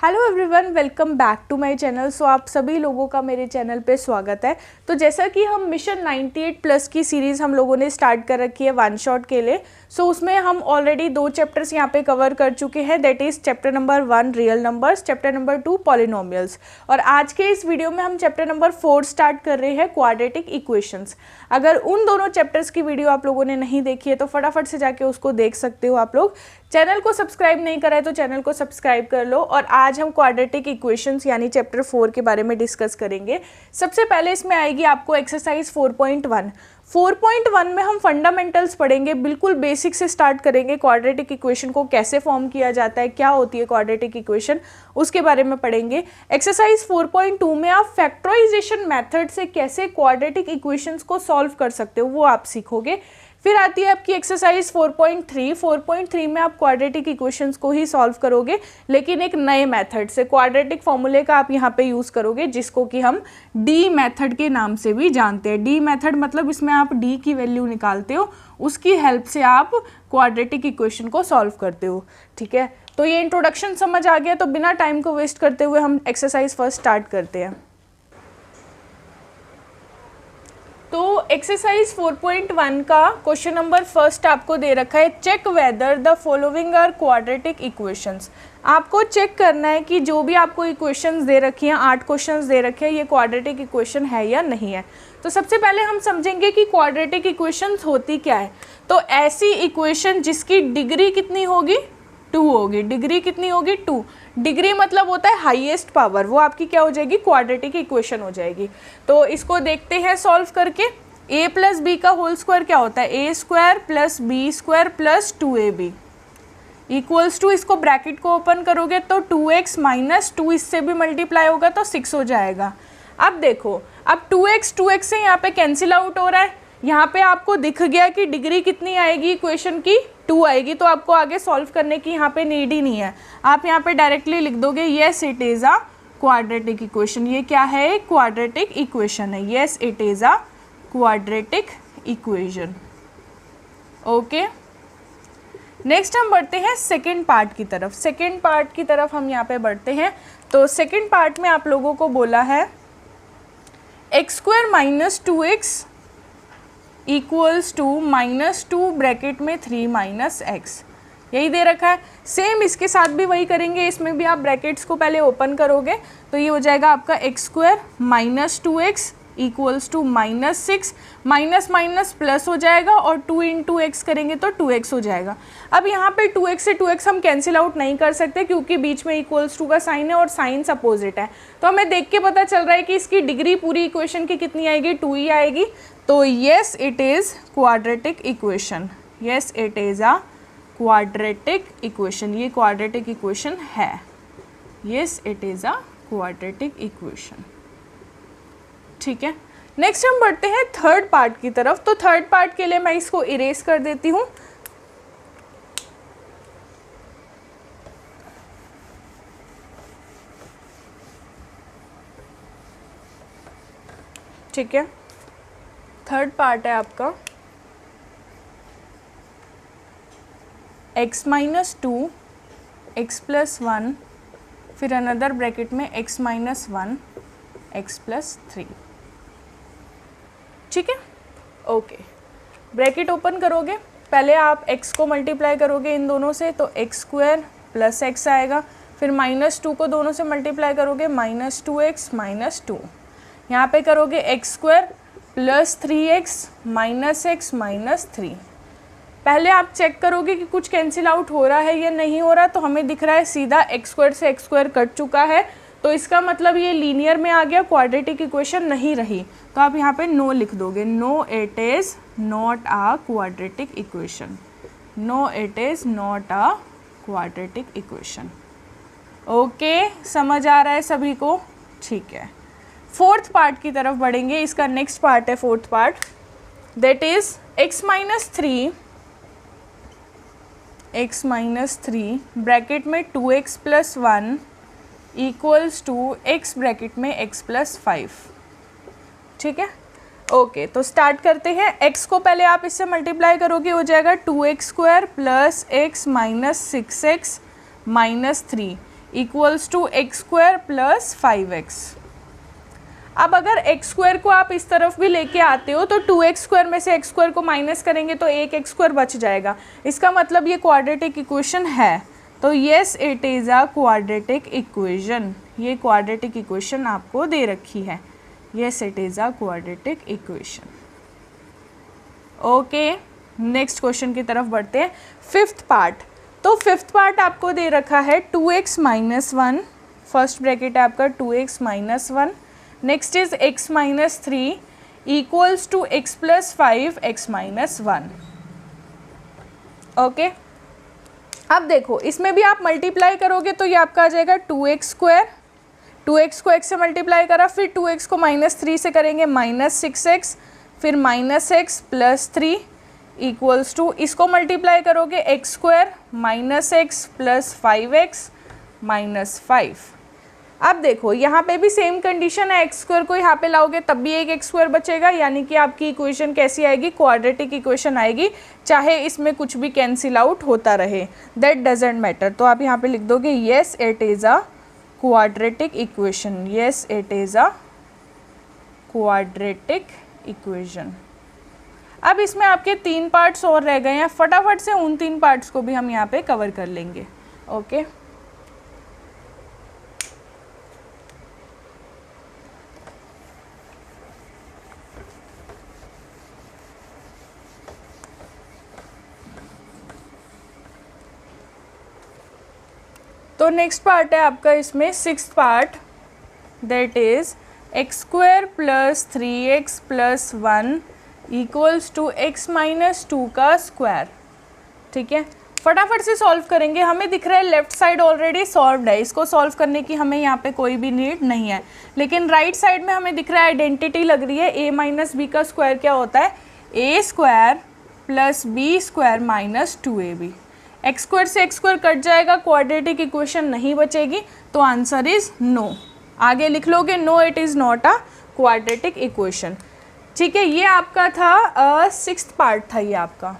Hello everyone, welcome back to my channel. So आप सभी लोगों का मेरे चैनल पे स्वागत है। तो जैसा कि हम मिशन 98 प्लस की सीरीज़ हम लोगों ने स्टार्ट कर रखी है वन शॉट के लिए। सो उसमें हम ऑलरेडी 2 चैप्टर्स यहाँ पे कवर कर चुके हैं, that is chapter number 1 real numbers, chapter number 2 polynomials. और आज के इस वीडियो में हम चैप्टर नंबर 4 स्टार्ट कर रहे हैं क्वाड्रेटिक इक्वेशंस। अगर उन दोनों चैप्टर्स की वीडियो आप लोगों ने नहीं देखी है तो फटाफट से जाके उसको देख सकते हो आप लोग। चैनल को सब्सक्राइब नहीं करा है तो चैनल को सब्सक्राइब कर लो। और आज हम क्वाड्रेटिक इक्वेशंस यानी चैप्टर 4 के बारे में डिस्कस करेंगे। सबसे पहले इसमें आएगी आपको एक्सरसाइज 4.1। 4.1 में हम फंडामेंटल्स पढ़ेंगे, बिल्कुल बेसिक से स्टार्ट करेंगे। क्वाड्रेटिक इक्वेशन को कैसे फॉर्म किया जाता है, क्या होती है क्वाड्रेटिक इक्वेशन, उसके बारे में पढ़ेंगे। एक्सरसाइज 4.2 में आप फैक्टराइजेशन मेथड से कैसे क्वाड्रेटिक इक्वेशंस को सॉल्व कर सकते हो वो आप सीखोगे। फिर आती है आपकी एक्सरसाइज 4.3। 4.3 में आप क्वाड्रेटिक इक्वेशंस को ही सॉल्व करोगे, लेकिन एक नए मेथड से। क्वाड्रेटिक फॉर्मूले का आप यहाँ पे यूज़ करोगे, जिसको कि हम डी मेथड के नाम से भी जानते हैं। डी मेथड मतलब इसमें आप डी की वैल्यू निकालते हो, उसकी हेल्प से आप क्वाड्रेटिक इक्वेशन को सॉल्व करते हो। ठीक है, तो ये इंट्रोडक्शन समझ आ गया। तो बिना टाइम को वेस्ट करते हुए हम एक्सरसाइज फर्स्ट स्टार्ट करते हैं। तो एक्सरसाइज 4.1 का क्वेश्चन नंबर फर्स्ट आपको दे रखा है, check whether the following are quadratic equations. आपको चेक करना है कि जो भी आपको इक्वेशंस दे रखी हैं, 8 क्वेश्चंस दे रखे हैं, ये क्वाड्रेटिक इक्वेशन है या नहीं है। तो सबसे पहले हम समझेंगे कि क्वाड्रेटिक इक्वेशंस होती क्या है। तो ऐसी इक्वेशन जिसकी डिग्री कितनी होगी, 2 होगी। डिग्री कितनी होगी, 2। डिग्री मतलब होता है हाईएस्ट पावर, वो आपकी क्या हो जाएगी, क्वाड्रेटिक इक्वेशन हो जाएगी। तो इसको देखते हैं सॉल्व करके। a प्लस बी का होल स्क्वायर क्या होता है, A square plus B square plus 2ab equals to, इसको ब्रैकेट को ओपन करोगे तो 2x माइनस 2 इससे भी मल्टीप्लाई होगा तो 6 हो जाएगा। अब देखो, अब 2x से यहाँ पे कैंसिल आउट हो रहा है। यहाँ पे आपको दिख गया कि डिग्री कितनी आएगी इक्वेशन की, 2 आएगी। तो आपको आगे सॉल्व करने की यहाँ पे नीड ही नहीं है, आप यहाँ पे डायरेक्टली लिख दोगे yes it is a quadratic equation. ये क्या है, क्वाड्रेटिक इक्वेशन है। Yes it is a quadratic equation. Okay, next हम बढ़ते हैं सेकेंड पार्ट की तरफ। सेकेंड पार्ट की तरफ हम यहाँ पे बढ़ते हैं। तो सेकेंड पार्ट में आप लोगों को बोला है x square minus 2x equals to -2 bracket में 3 माइनस एक्स, यही दे रखा है। सेम इसके साथ भी वही करेंगे, इसमें भी आप ब्रैकेट्स को पहले ओपन करोगे तो ये हो जाएगा आपका x square minus 2x equals to -6, minus minus plus हो जाएगा और 2 इंटू एक्स करेंगे तो 2x हो जाएगा। अब यहाँ पे 2x से 2x हम कैंसिल आउट नहीं कर सकते क्योंकि बीच में इक्वल्स टू का साइन है और साइंस अपोजिट है। तो हमें देख के पता चल रहा है कि इसकी डिग्री पूरी इक्वेशन की कितनी आएगी, 2 ही आएगी। तो yes it is quadratic equation. Yes it is a quadratic equation, ये क्वाड्रेटिक इक्वेशन है। Yes it is a quadratic equation. ठीक है, नेक्स्ट हम बढ़ते हैं थर्ड पार्ट की तरफ। तो थर्ड पार्ट के लिए मैं इसको इरेज कर देती हूँ। ठीक है, थर्ड पार्ट है आपका x माइनस 2 एक्स प्लस 1 फिर अनदर ब्रैकेट में x माइनस 1 एक्स प्लस 3। ठीक है, ओके, ब्रैकेट ओपन करोगे, पहले आप x को मल्टीप्लाई करोगे इन दोनों से तो एक्स स्क्वायर प्लस एक्स आएगा। फिर -2 को दोनों से मल्टीप्लाई करोगे -2x माइनस 2। यहाँ पे करोगे x square plus 3x minus x minus 3। पहले आप चेक करोगे कि कुछ कैंसिल आउट हो रहा है या नहीं हो रहा। तो हमें दिख रहा है सीधा एक्स स्क्वायर से एक्स स्क्वायर कट चुका है, तो इसका मतलब ये लीनियर में आ गया, क्वाड्रेटिक इक्वेशन नहीं रही। तो आप यहाँ पे नो लिख दोगे, no it is not a quadratic equation. No it is not a quadratic equation. Okay, समझ आ रहा है सभी को? ठीक है, फोर्थ पार्ट की तरफ बढ़ेंगे। इसका नेक्स्ट पार्ट है fourth part, that is x minus 3 bracket में 2x plus 1 equals to x bracket में x प्लस 5। ठीक है, ओके, तो स्टार्ट करते हैं। x को पहले आप इससे मल्टीप्लाई करोगे, हो जाएगा 2x square plus x minus 6x minus 3। Equals to x square plus 5x। अब अगर एक्स स्क्वायर को आप इस तरफ भी लेके आते हो तो 2x स्क्वायर में से एक्स स्क्वायर को माइनस करेंगे तो एक एक्स स्क्वायर बच जाएगा। इसका मतलब ये क्वाड्रेटिक इक्वेशन है। तो yes it is a quadratic equation. ये क्वाड्रेटिक इक्वेशन आपको दे रखी है। Yes it is a quadratic equation. Okay, next question की तरफ बढ़ते हैं। Fifth part. तो फिफ्थ पार्ट आपको दे रखा है 2x माइनस 1, फर्स्ट ब्रैकेट है आपका 2x minus 1, next is x minus 3 equals to x plus 5 x minus 1। Okay, अब देखो इसमें भी आप मल्टीप्लाई करोगे तो ये आपका आ जाएगा 2x स्क्वायर, 2x को x से मल्टीप्लाई करा, फिर 2x को माइनस 3 से करेंगे माइनस 6x, फिर minus x plus 3 equals to, इसको मल्टीप्लाई करोगे x square minus x plus 5x minus 5। अब देखो यहाँ पे भी सेम कंडीशन है, एक्स स्क्वायर को यहाँ पे लाओगे तब भी एक एक्स स्क्वायर बचेगा, यानी कि आपकी इक्वेशन कैसी आएगी, क्वाड्रेटिक इक्वेशन आएगी, चाहे इसमें कुछ भी कैंसिल आउट होता रहे, दैट डजेंट मैटर। तो आप यहाँ पे लिख दोगे yes it is a quadratic equation, yes it is a quadratic equation. अब इसमें आपके 3 पार्ट्स और रह गए हैं, फटाफट से उन 3 पार्ट्स को भी हम यहाँ पे कवर कर लेंगे। ओके, तो नेक्स्ट पार्ट है आपका इसमें 6th part, that is x square plus 3x plus 1 equals to x minus 2 का स्क्वायर। ठीक है, फटाफट से सॉल्व करेंगे। हमें दिख रहा है लेफ्ट साइड ऑलरेडी सॉल्व्ड है, इसको सॉल्व करने की हमें यहाँ पे कोई भी नीड नहीं है, लेकिन राइट साइड में हमें दिख रहा है आइडेंटिटी लग रही है, a माइनस बी का स्क्वायर क्या होता है, a square plus B square minus 2ab। X square से एक्स स्क्वायर कट जाएगा, क्वाड्रेटिक इक्वेशन नहीं बचेगी, तो आंसर इज नो। आगे लिख लोगे no it is not a quadratic equation. ठीक है, ये आपका था 6th पार्ट था ये आपका।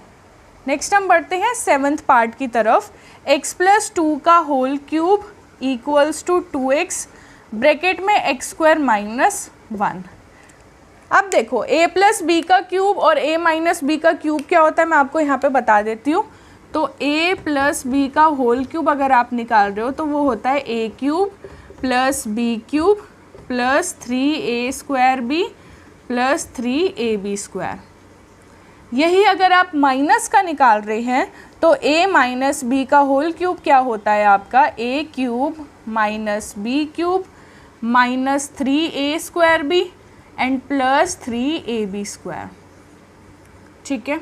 नेक्स्ट हम बढ़ते हैं 7th पार्ट की तरफ। x प्लस 2 का whole cube equals to 2x bracket में एक्स स्क्वायर माइनस 1। अब देखो a प्लस बी का क्यूब और a माइनस बी का क्यूब क्या होता है, मैं आपको यहाँ पे बता देती हूँ। तो a प्लस बी का होल क्यूब अगर आप निकाल रहे हो तो वो होता है a cube plus B cube plus 3a square B plus 3ab square. यही अगर आप माइनस का निकाल रहे हैं तो a माइनस बी का होल क्यूब क्या होता है आपका, a cube minus B cube minus 3a square B and plus 3ab square. ठीक है,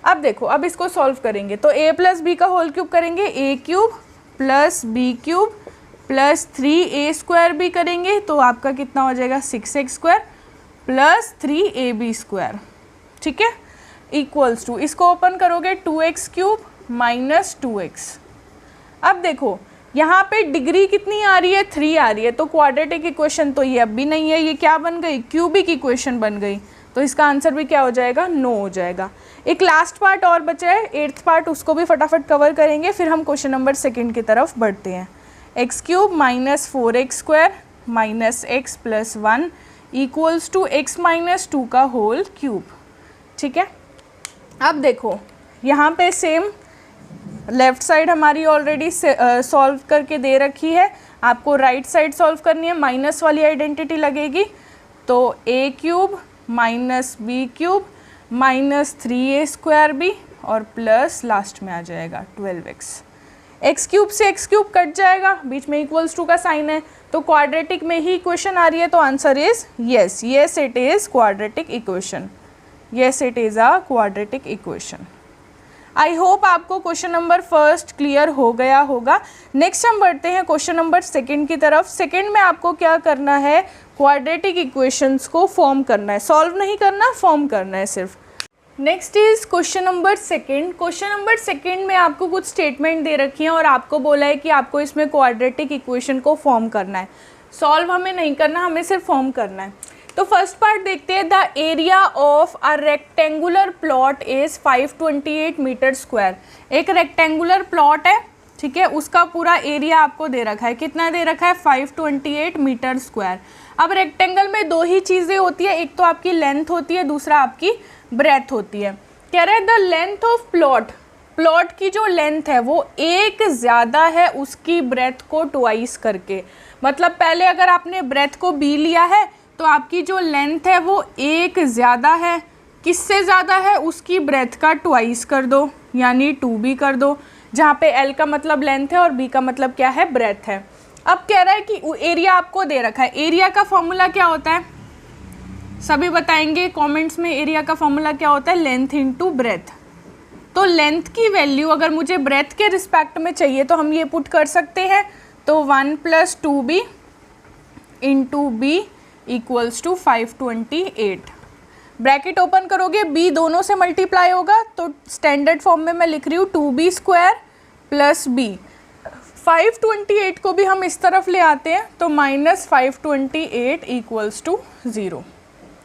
अब देखो अब इसको सॉल्व करेंगे तो a प्लस बी का होल क्यूब करेंगे, a cube plus B cube plus 3a square भी करेंगे तो आपका कितना हो जाएगा 6x square plus 3ab square. ठीक है, इक्वल्स टू, इसको ओपन करोगे 2x क्यूब माइनस 2x। अब देखो यहाँ पे डिग्री कितनी आ रही है, 3 आ रही है, तो क्वाड्रेटिक इक्वेशन तो ये अब भी नहीं है, ये क्या बन गई, क्यूबिक इक्वेशन बन गई, तो इसका आंसर भी क्या हो जाएगा, नो हो जाएगा। एक लास्ट पार्ट और बचा है 8th पार्ट, उसको भी फटाफट कवर करेंगे, फिर हम क्वेश्चन नंबर 2 की तरफ बढ़ते हैं। X cube minus 4x square minus x plus 1 equals to x minus 2 का होल क्यूब। ठीक है, अब देखो यहाँ पे सेम लेफ्ट साइड हमारी ऑलरेडी सॉल्व करके दे रखी है, आपको राइट साइड सॉल्व करनी है, माइनस वाली आइडेंटिटी लगेगी, तो a cube minus B cube minus 3a square B और प्लस लास्ट में आ जाएगा 12x। एक्स क्यूब से एक्स क्यूब कट जाएगा, बीच में इक्वल्स टू का साइन है, तो क्वाड्रेटिक में ही इक्वेशन आ रही है, तो answer is yes, yes it is quadratic equation, yes it is a quadratic equation. I hope आपको क्वेश्चन नंबर 1 क्लियर हो गया होगा। नेक्स्ट हम बढ़ते हैं क्वेश्चन नंबर 2 की तरफ। सेकंड में आपको क्या करना है, क्वाड्रेटिक इक्वेशंस को फॉर्म करना है, सॉल्व नहीं करना, फॉर्म करना है सिर्फ। Next is question number 2। Question number 2 में आपको कुछ स्टेटमेंट दे रखी हैं और आपको बोला है कि आपको इसमें क्वाड्रेटिक इक्वेशन को फॉर्म करना है, सॉल्व हमें नहीं करना, हमें सिर्फ फॉर्म करना है। तो फर्स्ट पार्ट देखते हैं, the area of a rectangular plot is 528 metre square. एक रेक्टेंगुलर प्लॉट है ठीक है, उसका पूरा एरिया आपको दे रखा है, कितना दे रखा है 528 मीटर स्क्वायर। अब रेक्टेंगल में दो ही चीज़ें होती है, एक तो आपकी लेंथ होती है, दूसरा आपकी ब्रेथ होती है। कह रहे हैं द लेंथ ऑफ प्लॉट की जो लेंथ है वो एक ज़्यादा है उसकी ब्रेथ को ट्वाइस करके। मतलब पहले अगर आपने ब्रेथ को बी लिया है तो आपकी जो लेंथ है वो एक ज़्यादा है, किससे ज़्यादा है, उसकी ब्रेथ का ट्वाइस कर दो, यानी 2b कर दो, जहाँ पे l का मतलब लेंथ है और b का मतलब क्या है, ब्रेथ है। अब कह रहा है कि एरिया आपको दे रखा है, एरिया का फॉर्मूला क्या होता है, सभी बताएंगे कमेंट्स में, एरिया का फॉर्मूला क्या होता है, लेंथ इनटू ब्रेथ। तो लेंथ की वैल्यू अगर मुझे ब्रेथ के रिस्पेक्ट में चाहिए तो हम ये पुट कर सकते हैं, तो 1 + 2b into B equals to 528। Bracket open करोगे, b दोनों से मल्टीप्लाई होगा, तो स्टैंडर्ड फॉर्म में मैं लिख रही हूँ 2b² + b। 528 को भी हम इस तरफ ले आते हैं तो -528 इक्वल्स टू 0।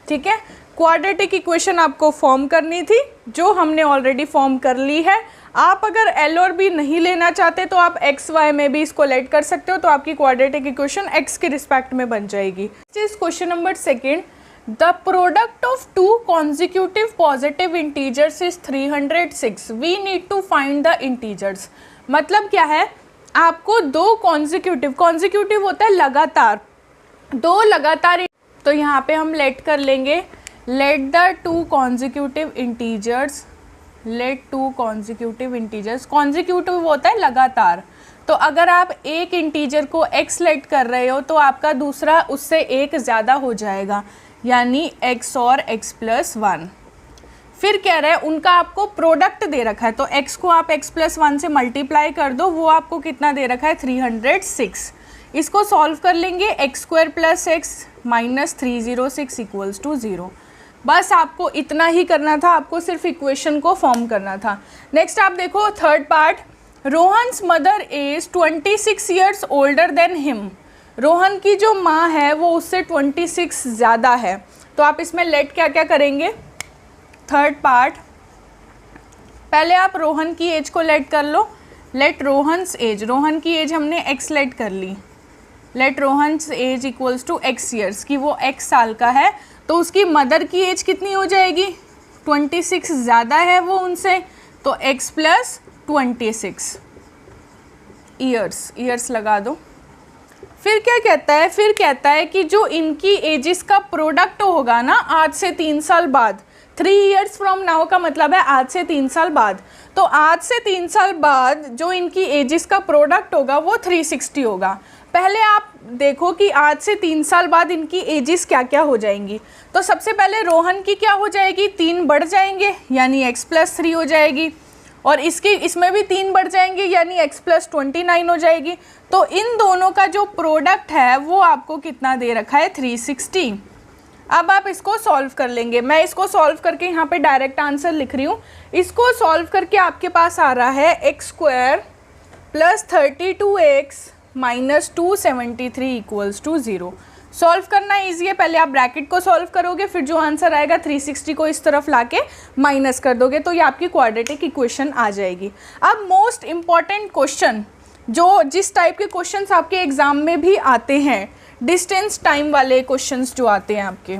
ठीक है, क्वाड्रेटिक इक्वेशन आपको फॉर्म करनी थी, जो हमने ऑलरेडी फॉर्म कर ली है। आप अगर L और B नहीं लेना चाहते तो आप x y में भी इसको लेट कर सकते हो, तो आपकी क्वाड्रेटिक इक्वेशन x के रिस्पेक्ट में बन जाएगी। Question number 2, the product of 2 consecutive positive integers is 306, we need to find the integers. मतलब क्या है, आपको दो कॉन्जिक्यूटिव होता है लगातार, दो लगातार, तो यहाँ पे हम लेट कर लेंगे, let the 2 consecutive integers, let 2 consecutive integers, consecutive होता है लगातार। तो अगर आप एक इंटीजर को x लेट कर रहे हो तो आपका दूसरा उससे एक ज़्यादा हो जाएगा, यानी x और x + 1। फिर कह रहे हैं उनका आपको प्रोडक्ट दे रखा है, तो x को आप x + 1 से मल्टीप्लाई कर दो, वो आपको कितना दे रखा है 306। इसको सॉल्व कर लेंगे, x² + x -306 इक्वल्स टू 0। बस आपको इतना ही करना था, आपको सिर्फ इक्वेशन को फॉर्म करना था। नेक्स्ट आप देखो third part, Rohan's mother is 26 years older than him. Rohan की जो माँ है वो उससे 26 ज़्यादा है, तो आप इसमें लेट क्या क्या करेंगे, थर्ड पार्ट, पहले आप रोहन की एज को लेट कर लो, लेट रोहन्स एज, रोहन की एज हमने x लेट कर ली, let Rohan's age equals to x years, की वो x साल का है, तो उसकी मदर की एज कितनी हो जाएगी, 26 ज़्यादा है वो उनसे, तो x + 26 ईयर्स लगा दो। फिर क्या कहता है, फिर कहता है कि जो इनकी एजेस का प्रोडक्ट होगा ना आज से 3 साल बाद, 3 years फ्रॉम नाउ का मतलब है आज से 3 साल बाद, तो आज से 3 साल बाद जो इनकी एजेस का प्रोडक्ट होगा वो 360 होगा। पहले आप देखो कि आज से 3 साल बाद इनकी एजेस क्या क्या हो जाएंगी। तो सबसे पहले रोहन की क्या हो जाएगी, 3 बढ़ जाएंगे, यानी x + 3 हो जाएगी, और इसमें भी 3 बढ़ जाएंगे, यानी x + 29 हो जाएगी। तो इन दोनों का जो प्रोडक्ट है वो आपको कितना दे रखा है, 360। अब आप इसको सॉल्व कर लेंगे, मैं इसको सॉल्व करके यहाँ पे डायरेक्ट आंसर लिख रही हूँ। इसको सॉल्व करके आपके पास आ रहा है x² + 32x - 273 equals to 0। Solve करना ईजी है, पहले आप ब्रैकेट को सॉल्व करोगे, फिर जो आंसर आएगा 360 को इस तरफ लाके माइनस कर दोगे, तो ये आपकी क्वाड्रेटिक इक्वेशन आ जाएगी। अब मोस्ट इम्पॉर्टेंट क्वेश्चन, जो जिस टाइप के क्वेश्चंस आपके एग्जाम में भी आते हैं, डिस्टेंस टाइम वाले क्वेश्चंस जो आते हैं आपके,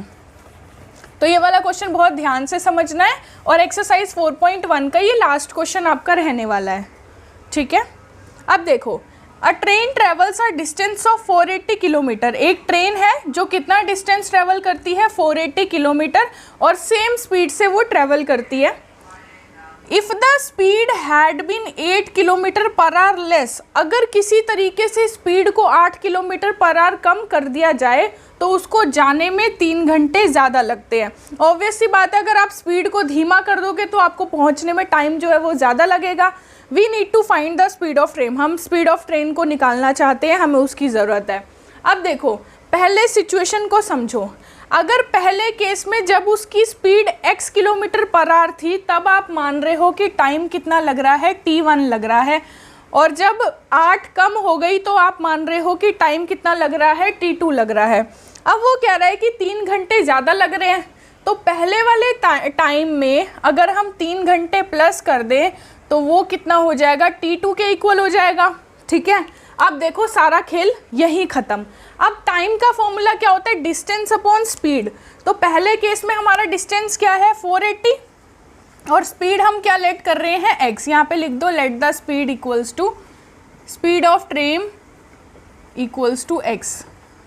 तो ये वाला क्वेश्चन बहुत ध्यान से समझना है, और एक्सरसाइज 4.1 का ये लास्ट क्वेश्चन आपका रहने वाला है। ठीक है, अब देखो, अ train travels a distance of 480 kilometre. एक ट्रेन है जो कितना डिस्टेंस ट्रेवल करती है, 480 किलोमीटर, और सेम स्पीड से वो ट्रेवल करती है। If the speed had been 8 km/h less, अगर किसी तरीके से स्पीड को 8 km/h कम कर दिया जाए तो उसको जाने में 3 घंटे ज़्यादा लगते हैं। ऑब्वियस सी बात है, अगर आप स्पीड को धीमा कर दोगे तो आपको पहुंचने में टाइम जो है वो ज़्यादा लगेगा। We need to find the speed of train, हम स्पीड ऑफ ट्रेन को निकालना चाहते हैं, हमें उसकी ज़रूरत है। अब देखो, पहले सिचुएशन को समझो, अगर पहले केस में जब उसकी स्पीड x km/h थी तब आप मान रहे हो कि टाइम कितना लग रहा है, t1 लग रहा है, और जब 8 कम हो गई तो आप मान रहे हो कि टाइम कितना लग रहा है, t2 लग रहा है। अब वो कह रहा है कि 3 घंटे ज़्यादा लग रहे हैं, तो पहले वाले टाइम में अगर हम 3 घंटे प्लस कर दें तो वो कितना हो जाएगा, T2 के इक्वल हो जाएगा। ठीक है, अब देखो सारा खेल यही ख़त्म। अब टाइम का फॉर्मूला क्या होता है, डिस्टेंस अपॉन स्पीड। तो पहले केस में हमारा डिस्टेंस क्या है 480 और स्पीड हम क्या लेट कर रहे हैं x। यहाँ पे लिख दो let the speed equals to speed of train equals to x।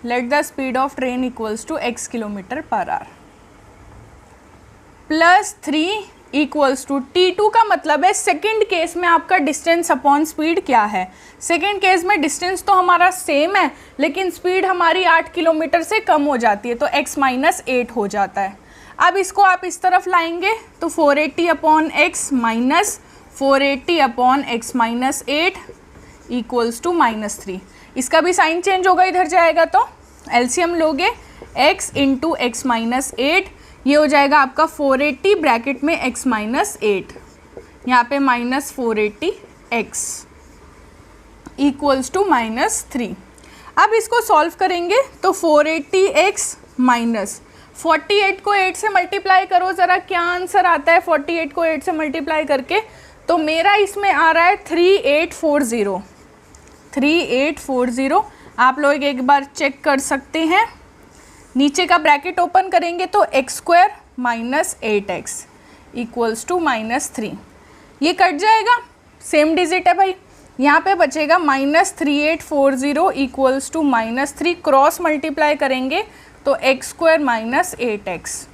Let the speed of train equals to x kilometre per hour plus 3 equals to T2 का मतलब है सेकेंड केस में आपका डिस्टेंस अपॉन स्पीड क्या है। Second case में distance तो हमारा सेम है लेकिन स्पीड हमारी 8 किलोमीटर से कम हो जाती है, तो x माइनस 8 हो जाता है। अब इसको आप इस तरफ लाएंगे तो 480 upon x minus 480 upon x minus 8 equals to -3। इसका भी साइन चेंज होगा, इधर जाएगा तो एलसीएम लोगे x इंटू एक्स माइनस 8, ये हो जाएगा आपका 480 ब्रैकेट में x माइनस 8, यहाँ पे माइनस 480 x इक्वल्स टू -3। अब इसको सॉल्व करेंगे तो 480x माइनस 48 को 8 से मल्टीप्लाई करो ज़रा, क्या आंसर आता है 48 को 8 से मल्टीप्लाई करके। तो मेरा इसमें आ रहा है 3840। 3840 आप लोग एक बार चेक कर सकते हैं। नीचे का ब्रैकेट ओपन करेंगे तो x² minus 8x equals to -3, ये कट जाएगा, सेम डिजिट है भाई। यहाँ पे बचेगा -3840 इक्वल्स टू -3, क्रॉस मल्टीप्लाई करेंगे तो x² माइनस 8x।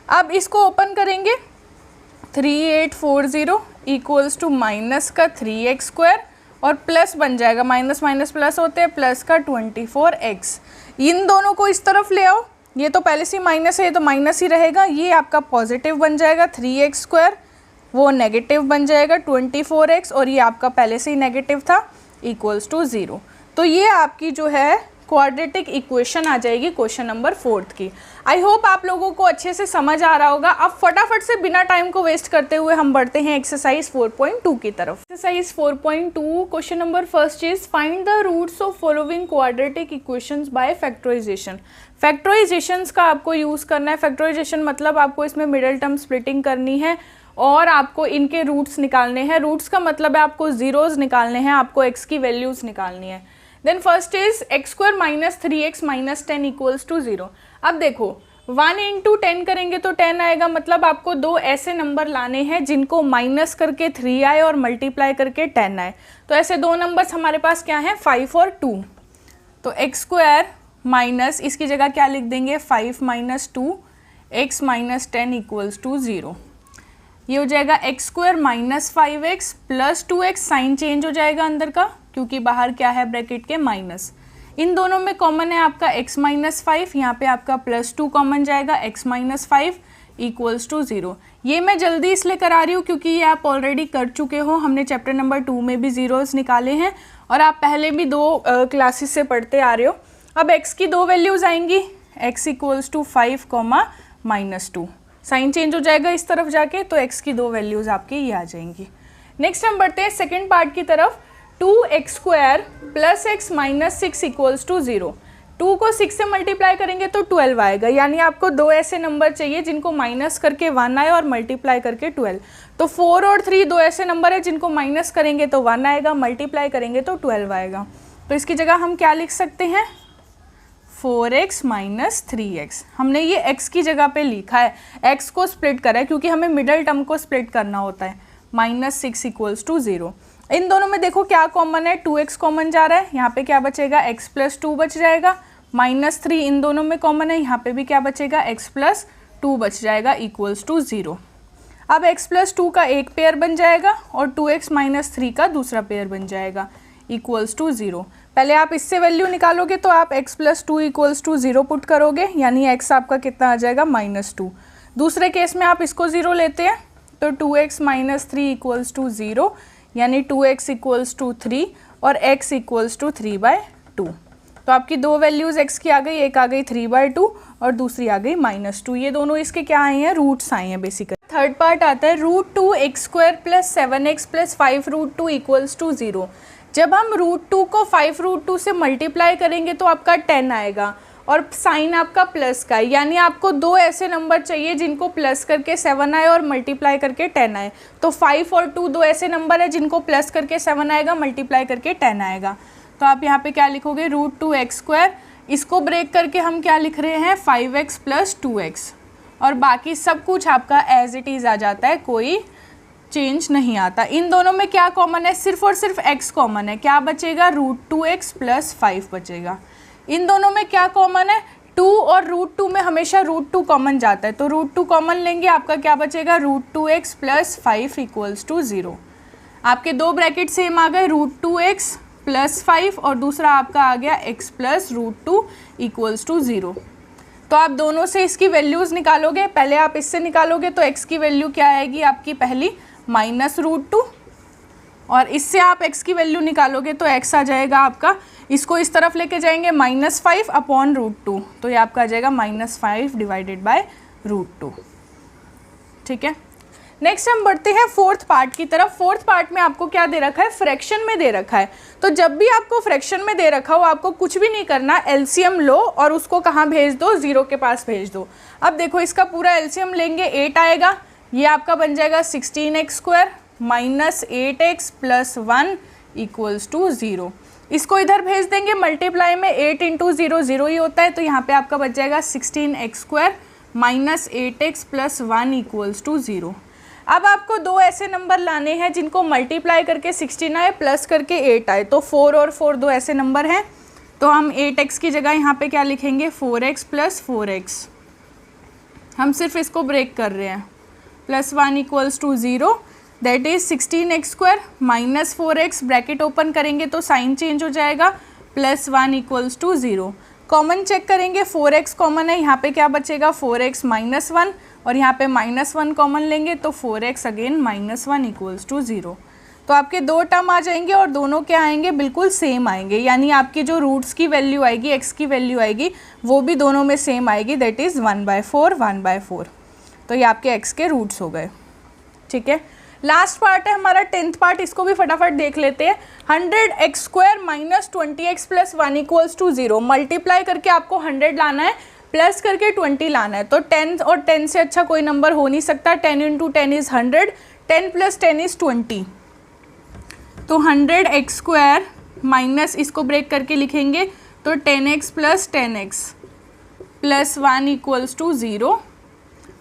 अब इसको ओपन करेंगे 3840 इक्वल्स टू माइनस का 3x² और प्लस बन जाएगा, माइनस माइनस प्लस होते हैं, प्लस का 24x। इन दोनों को इस तरफ ले आओ, ये तो पहले से माइनस है तो माइनस ही रहेगा, ये आपका पॉजिटिव बन जाएगा 3x², वो नेगेटिव बन जाएगा 24x और ये आपका पहले से ही नेगेटिव था इक्वल्स टू 0। तो ये आपकी जो है क्वाड्रेटिक इक्वेशन आ जाएगी क्वेश्चन नंबर 4 की। आई होप आप लोगों को अच्छे से समझ आ रहा होगा। अब फटाफट से बिना टाइम को वेस्ट करते हुए हम बढ़ते हैं एक्सरसाइज 4.2 की तरफ। Exercise 4.2 question number first is find the roots of following quadratic equations by factorisation. Factorisations का आपको यूज़ करना है। फैक्टराइजेशन मतलब आपको इसमें मिडिल टर्म स्प्लिटिंग करनी है और आपको इनके रूट्स निकालने हैं। रूट्स का मतलब है आपको जीरोज़ निकालने हैं, आपको एक्स की वैल्यूज़ निकालनी है। Then first is x² minus 3x minus 10 equals to 0। अब देखो 1 इंटू 10 करेंगे तो 10 आएगा, मतलब आपको दो ऐसे नंबर लाने हैं जिनको माइनस करके 3 आए और मल्टीप्लाई करके 10 आए। तो ऐसे दो नंबर्स हमारे पास क्या हैं 5 और 2। तो x² माइनस इसकी जगह क्या लिख देंगे 5 minus 2 x minus 10 equals to 0। ये हो जाएगा x² minus 5x plus 2x, sign change हो जाएगा अंदर का क्योंकि बाहर क्या है ब्रैकेट के माइनस। इन दोनों में कॉमन है आपका x माइनस 5, यहाँ पे आपका प्लस 2 कॉमन जाएगा, x माइनस 5 इक्वल्स टू 0। ये मैं जल्दी इसलिए करा रही हूँ क्योंकि ये आप ऑलरेडी कर चुके हो, हमने चैप्टर नंबर 2 में भी जीरोस निकाले हैं और आप पहले भी 2 क्लासेस से पढ़ते आ रहे हो। अब x की 2 वैल्यूज़ आएंगी, x equals to 5 minus 2, sign change हो जाएगा इस तरफ जाके, तो x की 2 वैल्यूज़ आपकी ये आ जाएंगी। नेक्स्ट हम बढ़ते हैं सेकेंड पार्ट की तरफ। 2x² plus x minus 6 equals to 0। 2 को 6 से मल्टीप्लाई करेंगे तो 12 आएगा, यानी आपको दो ऐसे नंबर चाहिए जिनको माइनस करके 1 आए और मल्टीप्लाई करके 12। तो 4 और 3 दो ऐसे नंबर है जिनको माइनस करेंगे तो 1 आएगा, मल्टीप्लाई करेंगे तो 12 आएगा। तो इसकी जगह हम क्या लिख सकते हैं 4x माइनस 3x। हमने ये x की जगह पे लिखा है, x को स्प्लिट करा है क्योंकि हमें मिडल टर्म को स्प्लिट करना होता है। Minus 6 equals to 0। इन दोनों में देखो क्या कॉमन है, 2x कॉमन जा रहा है, यहाँ पे क्या बचेगा x प्लस 2 बच जाएगा। माइनस 3 इन दोनों में कॉमन है, यहाँ पे भी क्या बचेगा x प्लस 2 बच जाएगा इक्वल्स टू 0। अब x प्लस 2 का एक पेयर बन जाएगा और 2x माइनस 3 का दूसरा पेयर बन जाएगा इक्वल्स टू 0। पहले आप इससे वैल्यू निकालोगे तो आप x plus 2 equals to 0 put करोगे, यानी x आपका कितना आ जाएगा -2। दूसरे केस में आप इसको 0 लेते हैं तो 2x माइनस 3 इक्वल्स टू 0, यानी 2x इक्वल्स टू 3 और x इक्वल्स टू 3/2। तो आपकी दो वैल्यूज़ x की आ गई, एक आ गई 3/2 और दूसरी आ गई -2। ये दोनों इसके क्या आए हैं रूट्स आए हैं बेसिकली। थर्ड पार्ट आता है √2x² plus 7x plus 5√2 equals to 0। जब हम √2 को 5√2 से मल्टीप्लाई करेंगे तो आपका 10 आएगा और साइन आपका प्लस का है, यानी आपको दो ऐसे नंबर चाहिए जिनको प्लस करके 7 आए और मल्टीप्लाई करके 10 आए। तो 5 और 2 दो ऐसे नंबर है जिनको प्लस करके 7 आएगा, मल्टीप्लाई करके 10 आएगा। तो आप यहाँ पे क्या लिखोगे, √2x²। इसको ब्रेक करके हम क्या लिख रहे हैं, 5x + 2x, और बाकी सब कुछ आपका एज इट इज़ आ जाता है, कोई चेंज नहीं आता। इन दोनों में क्या कॉमन है, सिर्फ और सिर्फ x कॉमन है, क्या बचेगा, √2x + 5 बचेगा। इन दोनों में क्या कॉमन है, 2 और √2 में हमेशा √2 कॉमन जाता है, तो √2 कॉमन लेंगे, आपका क्या बचेगा, √2x + 5 = 0। आपके दो ब्रैकेट सेम आ गए, √2x + 5 और दूसरा आपका आ गया x + √2 = 0। तो आप दोनों से इसकी वैल्यूज़ निकालोगे, पहले आप इससे निकालोगे तो x की वैल्यू क्या आएगी आपकी पहली, -√2, और इससे आप x की वैल्यू निकालोगे तो x आ जाएगा आपका, इसको इस तरफ लेके जाएंगे -5 अपॉन √2, तो ये आपका आ जाएगा -5 / √2। ठीक है, नेक्स्ट हम बढ़ते हैं फोर्थ पार्ट की तरफ। फोर्थ पार्ट में आपको क्या दे रखा है, फ्रैक्शन में दे रखा है। तो जब भी आपको फ्रैक्शन में दे रखा हो, आपको कुछ भी नहीं करना, एलसीएम लो और उसको कहाँ भेज दो, 0 के पास भेज दो। अब देखो इसका पूरा एलसीएम लेंगे, 8 आएगा, ये आपका बन जाएगा 16x² - 8x + 1 = 0। इसको इधर भेज देंगे मल्टीप्लाई में, 8 × 0 0 ही होता है, तो यहाँ पे आपका बच जाएगा 16x² - 8x + 1 = 0। अब आपको दो ऐसे नंबर लाने हैं जिनको मल्टीप्लाई करके 16 आए, प्लस करके 8 आए, तो 4 और 4 दो ऐसे नंबर हैं, तो हम 8x की जगह यहाँ पे क्या लिखेंगे, 4x + 4x। हम सिर्फ इसको ब्रेक कर रहे हैं, +1 = 0, that is 16x² - 4x, bracket open करेंगे तो साइन चेंज हो जाएगा, +1 = 0। कॉमन चेक करेंगे, 4x कॉमन है, यहाँ पे क्या बचेगा, 4x - 1, और यहाँ पे -1 कॉमन लेंगे तो 4x अगेन -1 = 0। तो आपके दो टर्म आ जाएंगे और दोनों क्या आएंगे, बिल्कुल सेम आएंगे, यानी आपकी जो रूट्स की वैल्यू आएगी, x की वैल्यू आएगी, वो भी दोनों में सेम आएगी, दैट इज़ 1/4 1/4। तो ये आपके x के रूट्स हो गए। ठीक है, लास्ट पार्ट है हमारा 10th पार्ट, इसको भी फटाफट देख लेते हैं। 100x² - 20x + 1 = 0। मल्टीप्लाई करके आपको 100 लाना है, प्लस करके 20 लाना है, तो 10 और 10 से अच्छा कोई नंबर हो नहीं सकता। 10 × 10 = 100, 10 + 10 = 20। तो 100x² माइनस इसको ब्रेक करके लिखेंगे तो 10x + 10x + 1 = 0।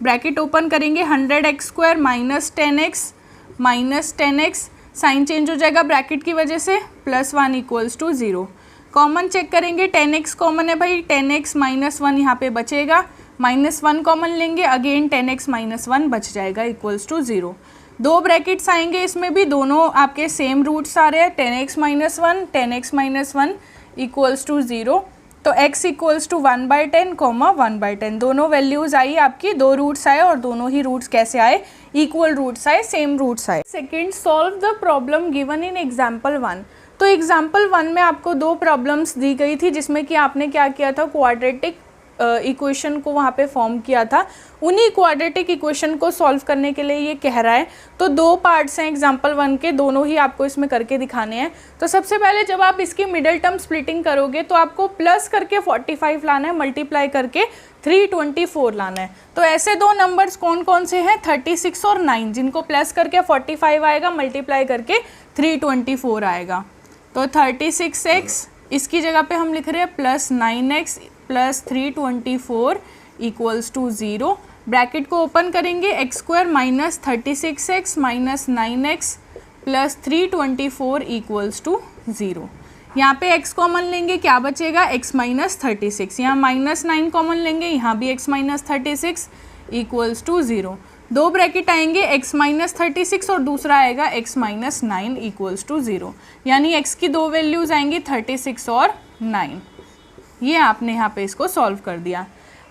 ब्रैकेट ओपन करेंगे, 100x² - 10x - 10x, sign change हो जाएगा ब्रैकेट की वजह से, +1 = 0। कॉमन चेक करेंगे, 10x कॉमन है भाई, 10x - 1 यहाँ पे बचेगा, -1 कॉमन लेंगे, अगेन 10x - 1 बच जाएगा, = 0। दो ब्रैकेट्स आएंगे, इसमें भी दोनों आपके सेम रूट्स आ रहे हैं, 10x - 1 10x - 1 = 0। तो x = 1/10, 1/10, दोनों वैल्यूज़ आई आपकी, दो रूट्स आए और दोनों ही रूट्स कैसे आए, इक्वल रूट्स आए, सेम रूट्स आए। Second, solve the problem given in example 1। तो एग्जाम्पल 1 में आपको दो प्रॉब्लम्स दी गई थी, जिसमें कि आपने क्या किया था, क्वाड्रेटिक इक्वेशन को वहाँ पे फॉर्म किया था। उन्हीं क्वाड्रेटिक इक्वेशन को सॉल्व करने के लिए ये कह रहा है। तो दो पार्ट्स हैं एग्जाम्पल 1 के, दोनों ही आपको इसमें करके दिखाने हैं। तो सबसे पहले जब आप इसकी मिडिल टर्म स्प्लिटिंग करोगे तो आपको प्लस करके 45 लाना है, मल्टीप्लाई करके 324 लाना है। तो ऐसे दो नंबर्स कौन कौन से हैं, 36 और 9, जिनको प्लस करके 45 आएगा, मल्टीप्लाई करके 324 आएगा। तो 36x, इसकी जगह पे हम लिख रहे हैं +9x + 324 = 0। ब्रैकेट को ओपन करेंगे, x² - 36x - 9x + 324 = 0। यहाँ पे x कॉमन लेंगे, क्या बचेगा, x - 36। यहाँ -9 कॉमन लेंगे, यहाँ भी x - 36 = 0। दो ब्रैकेट आएंगे, x - 36 और दूसरा आएगा x - 9 = 0। यानी x की दो वैल्यूज़ आएंगी 36 और 9। ये आपने यहाँ पे इसको सॉल्व कर दिया।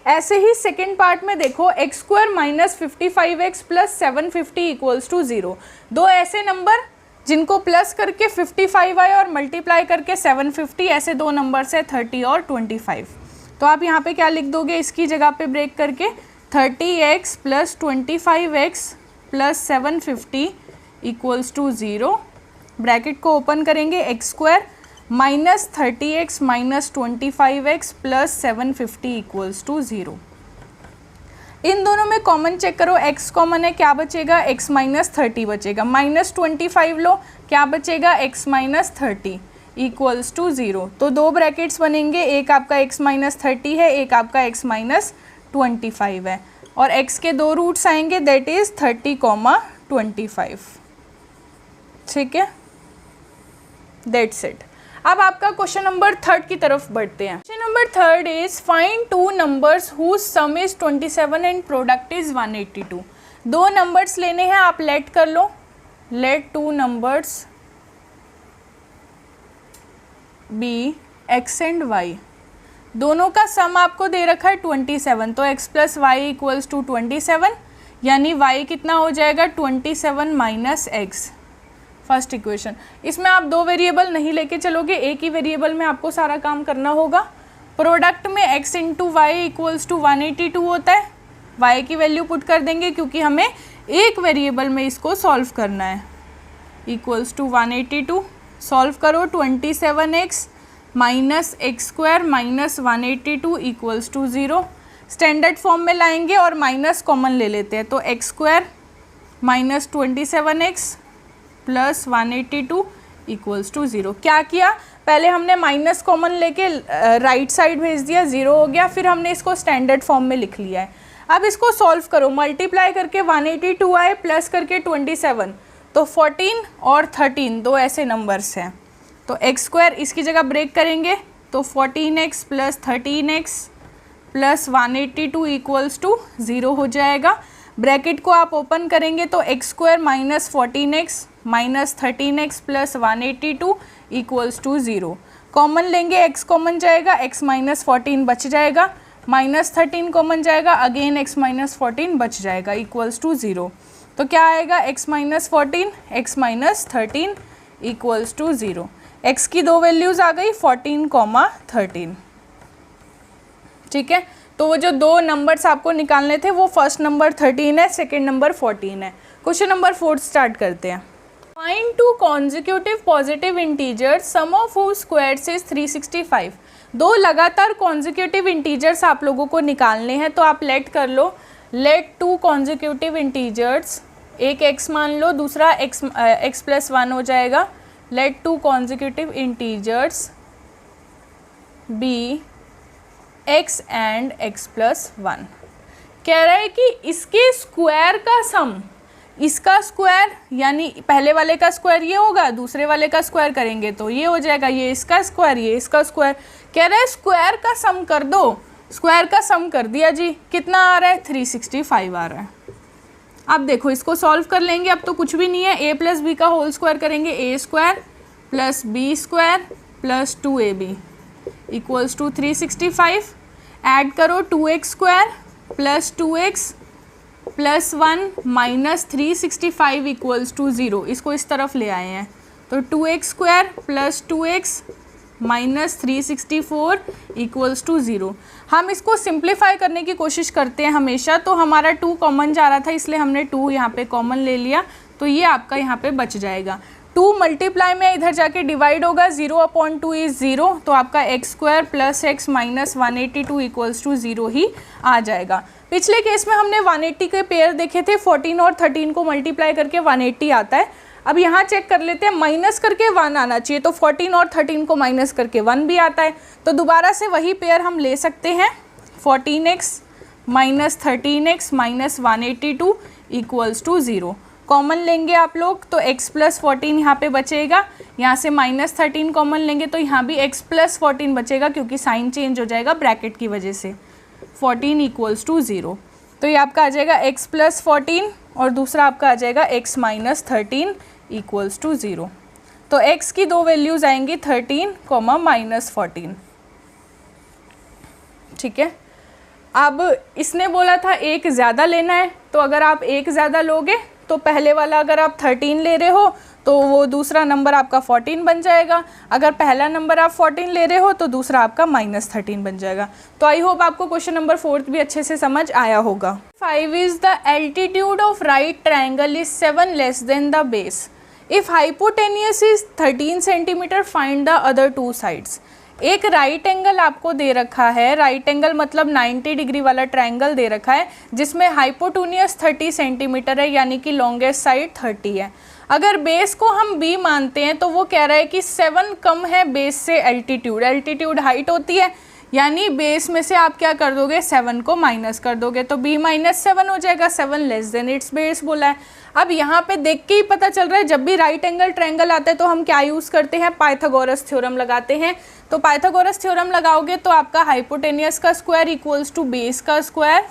ऐसे ही सेकेंड पार्ट में देखो, x² - 55x + 750 = 0। दो ऐसे नंबर जिनको प्लस करके 55 आए और मल्टीप्लाई करके 750, ऐसे दो नंबर्स है 30 और 25। तो आप यहाँ पे क्या लिख दोगे, इसकी जगह पे ब्रेक करके 30x + 25x + 750 = 0। ब्रैकेट को ओपन करेंगे, x² minus 30x minus 25x plus 750 equals to 0। इन दोनों में कॉमन चेक करो, x कॉमन है, क्या बचेगा, x माइनस 30 बचेगा, माइनस 25 लो, क्या बचेगा, x माइनस 30 इक्वल्स टू 0। तो दो ब्रैकेट्स बनेंगे, एक आपका x माइनस 30 है, एक आपका x माइनस 25 है, और x के दो रूट्स आएंगे, दैट इज 30, 25। ठीक है, दैट्स इट। अब आपका क्वेश्चन नंबर 3 की तरफ बढ़ते हैं। Question number 3 is find two numbers whose sum is 27 and product is 182। दो नंबर्स लेने हैं, आप लेट कर लो, let two numbers be x and y। दोनों का सम आपको दे रखा है 27, तो x plus y equals to 27, यानी y कितना हो जाएगा 27 माइनस एक्स। First equation. इसमें आप दो वेरिएबल नहीं लेके चलोगे, एक ही वेरिएबल में आपको सारा काम करना होगा। प्रोडक्ट में x into y equals to 182 होता है, y की वैल्यू पुट कर देंगे क्योंकि हमें एक वेरिएबल में इसको सॉल्व करना है। इक्वल्स टू 182, सॉल्व करो, 27x minus x square minus 182 equals to 0। Standard form में लाएंगे और माइनस कॉमन ले लेते हैं, तो x square minus 27x plus 182 equals to 0। क्या किया, पहले हमने माइनस कॉमन लेके राइट साइड भेज दिया, 0 हो गया, फिर हमने इसको स्टैंडर्ड फॉर्म में लिख लिया है। अब इसको सॉल्व करो, मल्टीप्लाई करके 182 आए प्लस करके 27, तो 14 और 13 दो ऐसे नंबर्स हैं, तो एक्स स्क्वायर इसकी जगह ब्रेक करेंगे, तो 14x plus 13x plus 182 equals to 0 हो जाएगा। ब्रैकेट को आप ओपन करेंगे तो x square minus 14x minus 13x plus 182 equals to 0। Common लेंगे, x कॉमन जाएगा, x माइनस 14 बच जाएगा, माइनस 13 कॉमन जाएगा, अगेन x माइनस 14 बच जाएगा, इक्वल्स टू 0। तो क्या आएगा, x minus 14 x minus 13 equals to 0। x की दो वैल्यूज़ आ गई 14, 13। ठीक है, तो वो जो दो नंबर्स आपको निकालने थे वो फर्स्ट नंबर 13 है, सेकेंड नंबर 14 है। क्वेश्चन नंबर 4 स्टार्ट करते हैं। Find two consecutive positive integers sum of whose squares is 365। दो लगातार कॉन्जिक्यूटिव इंटीजर्स आप लोगों को निकालने हैं, तो आप लेट कर लो, लेट टू कॉन्जिक्यूटिव इंटीजर्स, एक x मान लो, दूसरा x प्लस 1 हो जाएगा। Let two consecutive integers be x and x plus 1। कह रहा है कि इसके स्क्वायर का सम, इसका स्क्वायर यानी पहले वाले का स्क्वायर ये होगा, दूसरे वाले का स्क्वायर करेंगे तो ये हो जाएगा, ये इसका स्क्वायर, ये इसका स्क्वायर। कह रहा है स्क्वायर का सम कर दो, स्क्वायर का सम कर दिया जी, कितना आ रहा है 365 आ रहा है। अब देखो इसको सॉल्व कर लेंगे, अब तो कुछ भी नहीं है, a प्लस बी का होल स्क्वायर करेंगे, a square plus B square plus 2ab equals to 365। Add करो 2x square plus 2x plus 1 minus 365 equals to 0। इसको इस तरफ ले आए हैं, तो 2x square plus 2x minus 364 equals to 0। हम इसको सिंप्लीफाई करने की कोशिश करते हैं हमेशा, तो हमारा 2 कॉमन जा रहा था इसलिए हमने 2 यहाँ पे कॉमन ले लिया, तो ये आपका यहाँ पे बच जाएगा। 2 मल्टीप्लाई में इधर जाके डिवाइड होगा, 0/2 इज़ 0, तो आपका x square plus x minus 182 equals to 0 ही आ जाएगा। पिछले केस में हमने 180 के पेयर देखे थे, 14 और 13 को मल्टीप्लाई करके 180 आता है। अब यहाँ चेक कर लेते हैं, माइनस करके 1 आना चाहिए, तो 14 और 13 को माइनस करके 1 भी आता है, तो दोबारा से वही पेयर हम ले सकते हैं, 14x minus 13x minus 182 equals to 0। Common लेंगे आप लोग तो x प्लस 14 यहाँ पे बचेगा, यहाँ से माइनस 13 कॉमन लेंगे तो यहाँ भी x प्लस 14 बचेगा क्योंकि साइन चेंज हो जाएगा ब्रैकेट की वजह से, 14 इक्वल्स टू 0। तो ये आपका आ जाएगा x प्लस 14 और दूसरा आपका आ जाएगा x माइनस 13 इक्वल्स टू 0। तो x की दो वैल्यूज़ आएंगी 13 माइनस 14। ठीक है, अब इसने बोला था एक ज़्यादा लेना है, तो अगर आप एक ज़्यादा लोगे तो पहले वाला अगर आप 13 ले रहे हो तो वो दूसरा नंबर आपका 14 बन जाएगा, अगर पहला नंबर आप 14 ले रहे हो तो दूसरा आपका माइनस 13 बन जाएगा। तो आई होप आपको क्वेश्चन नंबर 4 भी अच्छे से समझ आया होगा। 5 is the altitude of right triangle is 7 less than the base. If hypotenuse is 13 centimetre find the other two sides. एक राइट एंगल आपको दे रखा है, राइट एंगल मतलब 90 डिग्री वाला ट्रायंगल दे रखा है जिसमें हाइपोटेनियस 30 सेंटीमीटर है, यानी कि लॉन्गेस्ट साइड 30 है। अगर बेस को हम b मानते हैं तो वो कह रहा है कि 7 कम है बेस से एल्टीट्यूड। एल्टीट्यूड हाइट होती है, यानी बेस में से आप क्या कर दोगे, 7 को माइनस कर दोगे तो b माइनस 7 हो जाएगा। 7 लेस देन इट्स बेस बोला है। अब यहाँ पे देख के ही पता चल रहा है जब भी राइट एंगल ट्रायंगल आता है तो हम क्या यूज़ करते हैं, पाइथागोरस थ्योरम लगाते हैं। तो पाइथागोरस थ्योरम लगाओगे तो आपका हाइपोटेनियस का स्क्वायर इक्वल्स टू बेस का स्क्वायर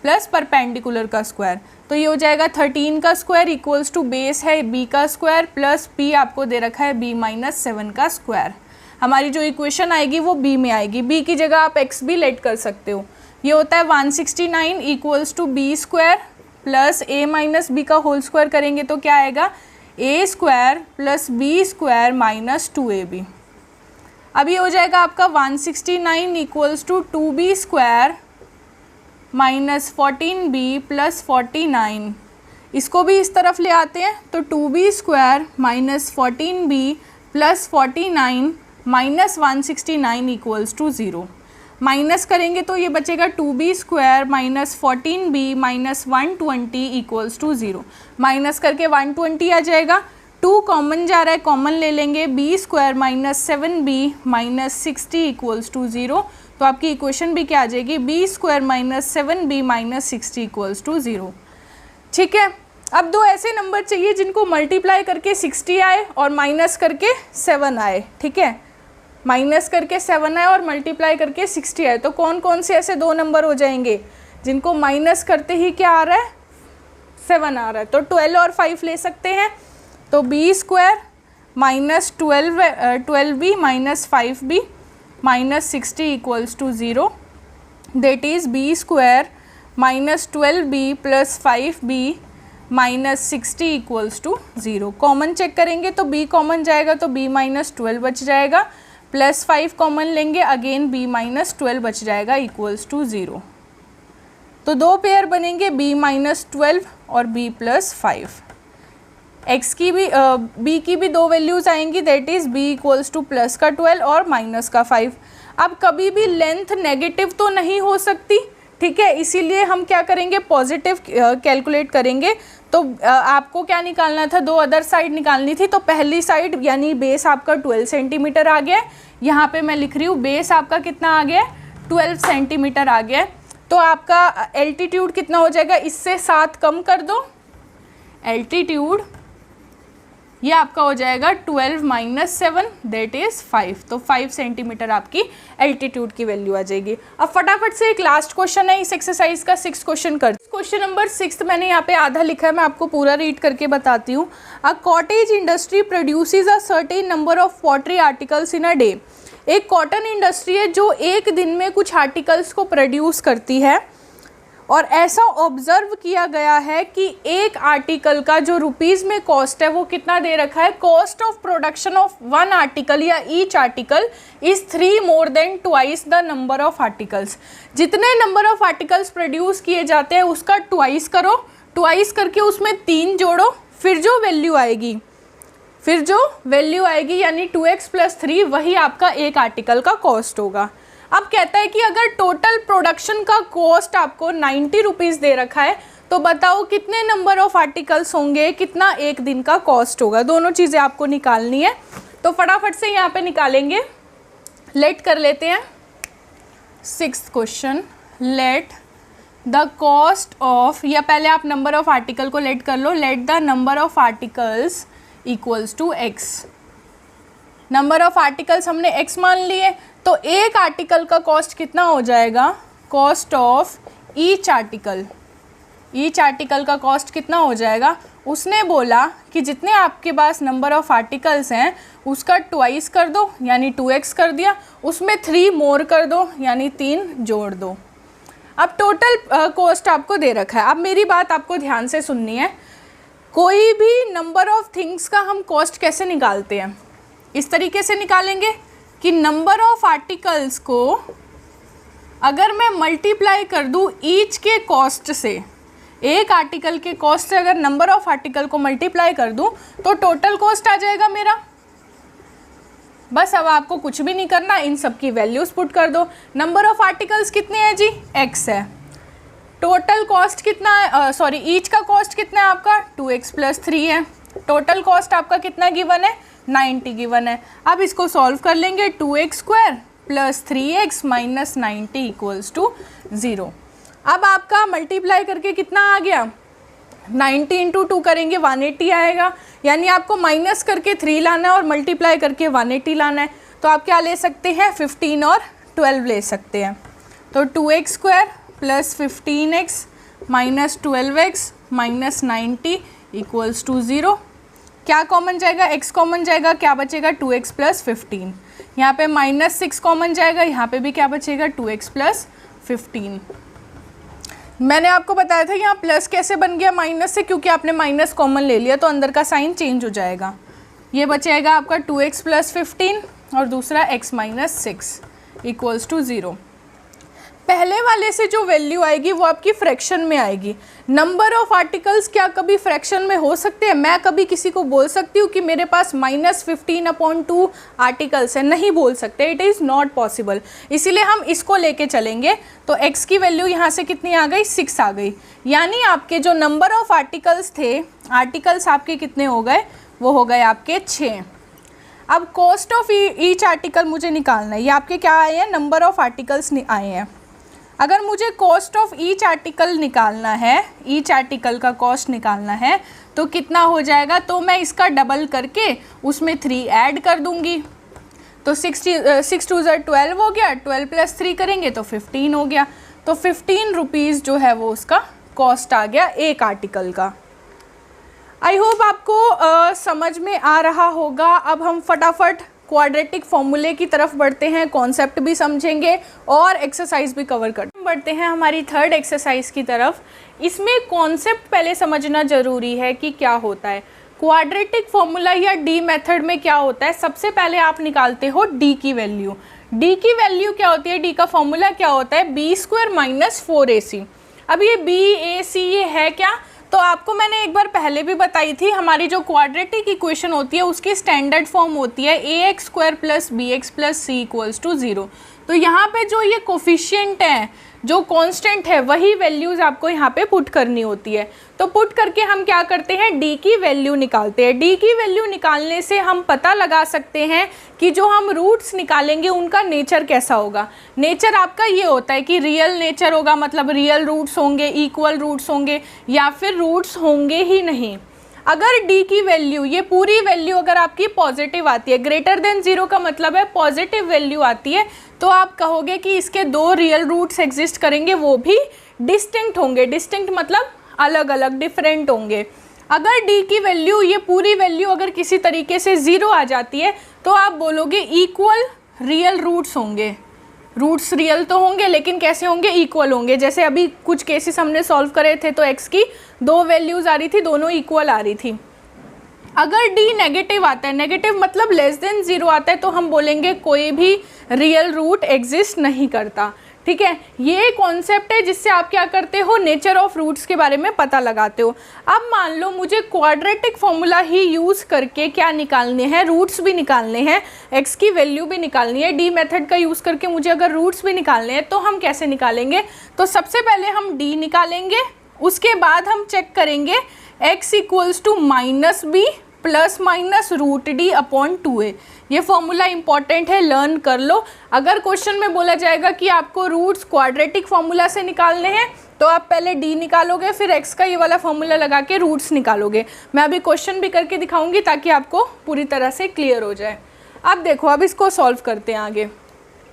प्लस परपेंडिकुलर का स्क्वायर। तो ये हो जाएगा 13 का स्क्वायर इक्वल्स टू बेस है b का स्क्वायर प्लस p आपको दे रखा है b माइनस 7 का स्क्वायर। हमारी जो इक्वेशन आएगी वो b में आएगी, b की जगह आप x भी लेट कर सकते हो। ये होता है 169 equals to b square plus a minus B का होल स्क्वायर करेंगे तो क्या आएगा, a square plus b square minus 2ab। अब ये हो जाएगा आपका 169 equals to 2b square minus 14b plus 49। इसको भी इस तरफ ले आते हैं तो 2b square minus 14b plus 49 minus 169 equals to 0। Minus करेंगे तो ये बचेगा 2b square minus 14b minus 120 equals to 0। Minus करके 120 आ जाएगा, 2 कॉमन जा रहा है, कॉमन ले लेंगे, b square minus 7b minus 60 equals to 0। तो आपकी इक्वेशन भी क्या आ जाएगी, b square minus 7b minus 60 equals to 0। ठीक है, अब दो ऐसे नंबर चाहिए जिनको मल्टीप्लाई करके 60 आए और माइनस करके 7 आए। ठीक है, माइनस करके 7 आए और मल्टीप्लाई करके 60 आए। तो कौन कौन से ऐसे दो नंबर हो जाएंगे जिनको माइनस करते ही क्या आ रहा है, 7 आ रहा है। तो 12 और 5 ले सकते हैं। तो b square minus 12b minus 5b minus 60 equals to 0, that is b square minus 12b plus 5b minus 60 equals to 0। Common check करेंगे तो b कॉमन जाएगा तो b माइनस 12 बच जाएगा, प्लस 5 कॉमन लेंगे अगेन b माइनस 12 बच जाएगा equals to 0। तो दो पेयर बनेंगे b माइनस 12 और b प्लस 5। x की भी b की भी दो वैल्यूज़ आएंगी, that is b equals two plus का 12 और माइनस का 5। अब कभी भी लेंथ नेगेटिव तो नहीं हो सकती, ठीक है, इसीलिए हम क्या करेंगे, पॉजिटिव कैलकुलेट करेंगे। तो आपको क्या निकालना था, दो अदर साइड निकालनी थी। तो पहली साइड यानी बेस आपका 12 सेंटीमीटर आ गया है, यहाँ पे मैं लिख रही हूँ बेस आपका कितना आ गया है, 12 सेंटीमीटर आ गया है। तो आपका एल्टीट्यूड कितना हो जाएगा, इससे 7 कम कर दो, एल्टीट्यूड ये आपका हो जाएगा 12 माइनस 7 दैट इज़ 5। तो 5 सेंटीमीटर आपकी एल्टीट्यूड की वैल्यू आ जाएगी। अब फटाफट से एक लास्ट क्वेश्चन है इस एक्सरसाइज का, 6 क्वेश्चन कर। क्वेश्चन नंबर 6 मैंने यहाँ पे आधा लिखा है, मैं आपको पूरा रीड करके बताती हूँ। A cottage industry produces a certain number of pottery articles in a day. एक कॉटन इंडस्ट्री है जो एक दिन में कुछ आर्टिकल्स को प्रोड्यूस करती है और ऐसा ऑब्जर्व किया गया है कि एक आर्टिकल का जो रुपीज़ में कॉस्ट है वो कितना दे रखा है, cost of production of one article या each article is 3 more than twice the number of articles. जितने नंबर ऑफ आर्टिकल्स प्रोड्यूस किए जाते हैं उसका ट्वाइस करो, ट्वाइस करके उसमें 3 जोड़ो, फिर जो वैल्यू आएगी यानी 2x प्लस 3 वही आपका एक आर्टिकल का कॉस्ट होगा। अब कहता है कि अगर टोटल प्रोडक्शन का कॉस्ट आपको 90 रुपीज़ दे रखा है तो बताओ कितने नंबर ऑफ आर्टिकल्स होंगे, कितना एक दिन का कॉस्ट होगा। दोनों चीज़ें आपको निकालनी है, तो फटाफट से यहाँ पे निकालेंगे। लेट कर लेते हैं 6th question, let the cost of, या पहले आप नंबर ऑफ आर्टिकल को लेट कर लो, let the number of articles equals to x. Number of articles हमने x मान लिए, तो एक आर्टिकल का कॉस्ट कितना हो जाएगा, cost of each article, each article का कॉस्ट कितना हो जाएगा। उसने बोला कि जितने आपके पास नंबर ऑफ आर्टिकल्स हैं उसका ट्वाइस कर दो यानी 2x कर दिया, उसमें 3 मोर कर दो यानी 3 जोड़ दो। अब टोटल कॉस्ट आपको दे रखा है। अब मेरी बात आपको ध्यान से सुननी है। कोई भी नंबर ऑफ थिंग्स का हम कॉस्ट कैसे निकालते हैं, इस तरीके से निकालेंगे कि नंबर ऑफ आर्टिकल्स को अगर मैं मल्टीप्लाई कर दूँ ईच के कॉस्ट से, एक आर्टिकल के कॉस्ट से अगर नंबर ऑफ आर्टिकल को मल्टीप्लाई कर दूं तो टोटल कॉस्ट आ जाएगा मेरा। बस अब आपको कुछ भी नहीं करना, इन सब की वैल्यूज पुट कर दो। नंबर ऑफ आर्टिकल्स कितने हैं जी, x है। टोटल कॉस्ट कितना है, सॉरी ईच का कॉस्ट कितना है आपका 2x + 3 है। टोटल कॉस्ट आपका कितना गिवन है 90 गिवन है। अब इसको सॉल्व कर लेंगे, 2x² + 3x - 90 = 0। अब आपका मल्टीप्लाई करके कितना आ गया 90 × 2 करेंगे 180 आएगा, यानी आपको माइनस करके 3 लाना है और मल्टीप्लाई करके 180 लाना है। तो आप क्या ले सकते हैं 15 और 12 ले सकते हैं। तो 2x² + 15x - 12x - 90 = 0। क्या कॉमन जाएगा, x कॉमन जाएगा, क्या बचेगा 2x + 15। यहाँ पे -6 कॉमन जाएगा, यहाँ पे भी क्या बचेगा 2x + 15। मैंने आपको बताया था यहाँ प्लस कैसे बन गया माइनस से, क्योंकि आपने माइनस कॉमन ले लिया तो अंदर का साइन चेंज हो जाएगा। ये बचेगा आपका 2x + 15 और दूसरा x - 6 = 0। पहले वाले से जो वैल्यू आएगी वो आपकी फ्रैक्शन में आएगी। नंबर ऑफ आर्टिकल्स क्या कभी फ्रैक्शन में हो सकते हैं? मैं कभी किसी को बोल सकती हूँ कि मेरे पास -15/2 आर्टिकल्स है? नहीं बोल सकते, इट इज़ नॉट पॉसिबल। इसीलिए हम इसको लेके चलेंगे। तो x की वैल्यू यहाँ से कितनी आ गई 6 आ गई, यानी आपके जो नंबर ऑफ आर्टिकल्स थे, आर्टिकल्स आपके कितने हो गए, वो हो गए आपके 6। अब कॉस्ट ऑफ ईच आर्टिकल मुझे निकालना है। ये आपके क्या आए हैं, नंबर ऑफ आर्टिकल्स आए हैं। अगर मुझे कॉस्ट ऑफ ईच आर्टिकल निकालना है, ईच आर्टिकल का कॉस्ट निकालना है, तो कितना हो जाएगा, तो मैं इसका डबल करके उसमें 3 ऐड कर दूंगी। तो 6 2 12 हो गया, 12 + 3 करेंगे तो 15 हो गया। तो 15 रुपीज़ जो है वो उसका कॉस्ट आ गया एक आर्टिकल का। आई होप आपको समझ में आ रहा होगा। अब हम फटाफट क्वाड्रेटिक फॉर्मूले की तरफ बढ़ते हैं, कॉन्सेप्ट भी समझेंगे और एक्सरसाइज भी कवर करते हैं। बढ़ते हैं हमारी थर्ड एक्सरसाइज की तरफ। इसमें कॉन्सेप्ट पहले समझना ज़रूरी है कि क्या होता है क्वाड्रेटिक फॉर्मूला या डी मेथड में क्या होता है। सबसे पहले आप निकालते हो डी की वैल्यू। डी की वैल्यू क्या होती है, डी का फॉर्मूला क्या होता है, b² - 4ac। अब ये BAC ये है क्या, तो आपको मैंने एक बार पहले भी बताई थी, हमारी जो क्वाड्रेटिक इक्वेशन होती है उसकी स्टैंडर्ड फॉर्म होती है ax² + bx + c = 0। तो यहाँ पे जो ये कोफिशिएंट है, जो कांस्टेंट है, वही वैल्यूज़ आपको यहाँ पे पुट करनी होती है। तो पुट करके हम क्या करते हैं, डी की वैल्यू निकालते हैं। डी की वैल्यू निकालने से हम पता लगा सकते हैं कि जो हम रूट्स निकालेंगे उनका नेचर कैसा होगा। नेचर आपका ये होता है कि रियल नेचर होगा, मतलब रियल रूट्स होंगे, इक्वल रूट्स होंगे, या फिर रूट्स होंगे ही नहीं। अगर डी की वैल्यू, ये पूरी वैल्यू अगर आपकी पॉजिटिव आती है, >0 का मतलब है पॉजिटिव वैल्यू आती है, तो आप कहोगे कि इसके 2 रियल रूट्स एग्जिस्ट करेंगे, वो भी डिस्टिंक्ट होंगे। डिस्टिंक्ट मतलब अलग अलग, डिफरेंट होंगे। अगर डी की वैल्यू, ये पूरी वैल्यू अगर किसी तरीके से 0 आ जाती है, तो आप बोलोगे इक्वल रियल रूट्स होंगे। रूट्स रियल तो होंगे लेकिन कैसे होंगे, इक्वल होंगे। जैसे अभी कुछ केसेस हमने सॉल्व करे थे तो x की 2 वैल्यूज़ आ रही थी, दोनों इक्वल आ रही थी। अगर d नेगेटिव आता है, नेगेटिव मतलब <0 आता है, तो हम बोलेंगे कोई भी रियल रूट एग्जिस्ट नहीं करता। ठीक है, ये कॉन्सेप्ट है जिससे आप क्या करते हो, नेचर ऑफ रूट्स के बारे में पता लगाते हो। अब मान लो मुझे क्वाड्रेटिक फॉर्मूला ही यूज़ करके क्या निकालने हैं, रूट्स भी निकालने हैं, x की वैल्यू भी निकालनी है। डी मेथड का यूज़ करके मुझे अगर रूट्स भी निकालने हैं तो हम कैसे निकालेंगे, तो सबसे पहले हम d निकालेंगे, उसके बाद हम चेक करेंगे x = -b ± √d/2a। ये फॉर्मूला इंपॉर्टेंट है, लर्न कर लो। अगर क्वेश्चन में बोला जाएगा कि आपको रूट्स क्वाड्रेटिक फॉर्मूला से निकालने हैं, तो आप पहले d निकालोगे, फिर x का ये वाला फॉर्मूला लगा के रूट्स निकालोगे। मैं अभी क्वेश्चन भी करके दिखाऊंगी ताकि आपको पूरी तरह से क्लियर हो जाए। अब देखो, अब इसको सॉल्व करते हैं आगे।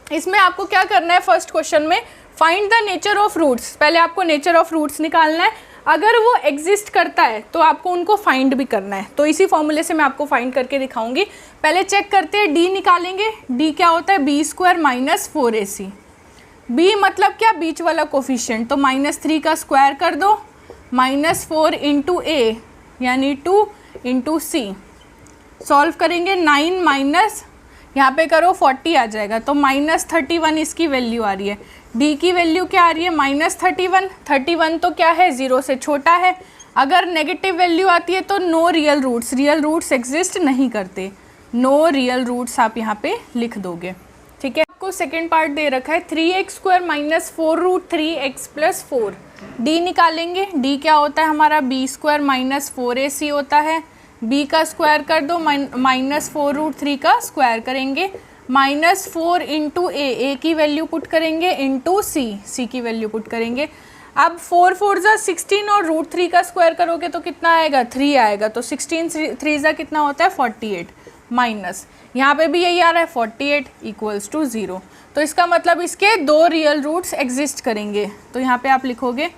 इसमें आपको क्या करना है, फर्स्ट क्वेश्चन में find the nature of roots. पहले आपको नेचर ऑफ रूट्स निकालना है, अगर वो एग्जिस्ट करता है तो आपको उनको फाइंड भी करना है। तो इसी फॉर्मूले से मैं आपको फाइंड करके दिखाऊंगी। पहले चेक करते हैं, डी निकालेंगे। डी क्या होता है, b² - 4ac। b मतलब क्या, बीच वाला कोफिशिएंट, तो -3 का स्क्वायर कर दो, -4 × a यानी 2 × c। सॉल्व करेंगे, 9 - यहाँ पे करो 40 आ जाएगा, तो -31 इसकी वैल्यू आ रही है। डी की वैल्यू क्या आ रही है? -31। 31 तो क्या है? 0 से छोटा है। अगर नेगेटिव वैल्यू आती है तो नो रियल रूट्स एग्जिस्ट नहीं करते, नो रियल रूट्स आप यहाँ पे लिख दोगे। ठीक है, आपको सेकेंड पार्ट दे रखा है 3x² - 4√3x + 4। डी निकालेंगे, डी क्या होता है हमारा? b² - 4ac होता है। b का स्क्वायर कर दो, -4√3 का स्क्वायर करेंगे, -4 इंटू ए की वैल्यू पुट करेंगे, इंटू सी की वैल्यू पुट करेंगे। अब 4 4 ज़ा 16 और √3 का स्क्वायर करोगे तो कितना आएगा? 3 आएगा। तो 16 3 ज़ा कितना होता है? 48 माइनस यहाँ पे भी यही आ रहा है 48 = 0। तो इसका मतलब इसके दो रियल रूट्स एग्जिस्ट करेंगे, तो यहाँ पे आप लिखोगे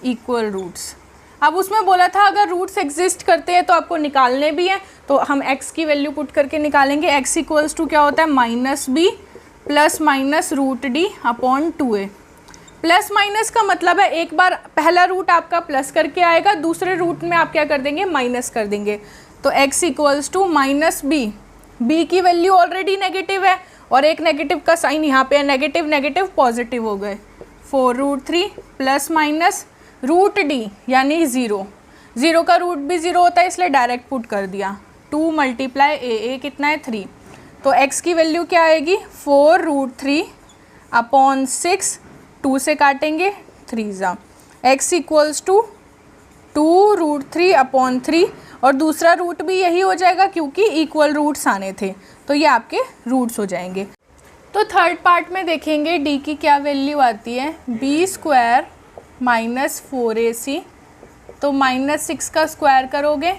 इक्वल रूट्स। अब उसमें बोला था अगर रूट्स एग्जिस्ट करते हैं तो आपको निकालने भी हैं, तो हम x की वैल्यू पुट करके निकालेंगे। x = क्या होता है? -b ± √d/2a। प्लस माइनस का मतलब है एक बार पहला रूट आपका प्लस करके आएगा, दूसरे रूट में आप क्या कर देंगे? माइनस कर देंगे। तो x = -b, b की वैल्यू ऑलरेडी नेगेटिव है और एक नेगेटिव का साइन यहाँ पे है, नेगेटिव नेगेटिव पॉजिटिव हो गए। 4√3 ± √d यानी 0 का रूट भी 0 होता है इसलिए डायरेक्ट पुट कर दिया। 2 × a कितना है? 3। तो x की वैल्यू क्या आएगी? 4√3/6, 2 से काटेंगे 3 ज़ा, x = 2√3/3 और दूसरा रूट भी यही हो जाएगा क्योंकि इक्वल रूट्स आने थे, तो ये आपके रूट्स हो जाएंगे। तो थर्ड पार्ट में देखेंगे d की क्या वैल्यू आती है? b² - 4ac, तो -6 का स्क्वायर करोगे,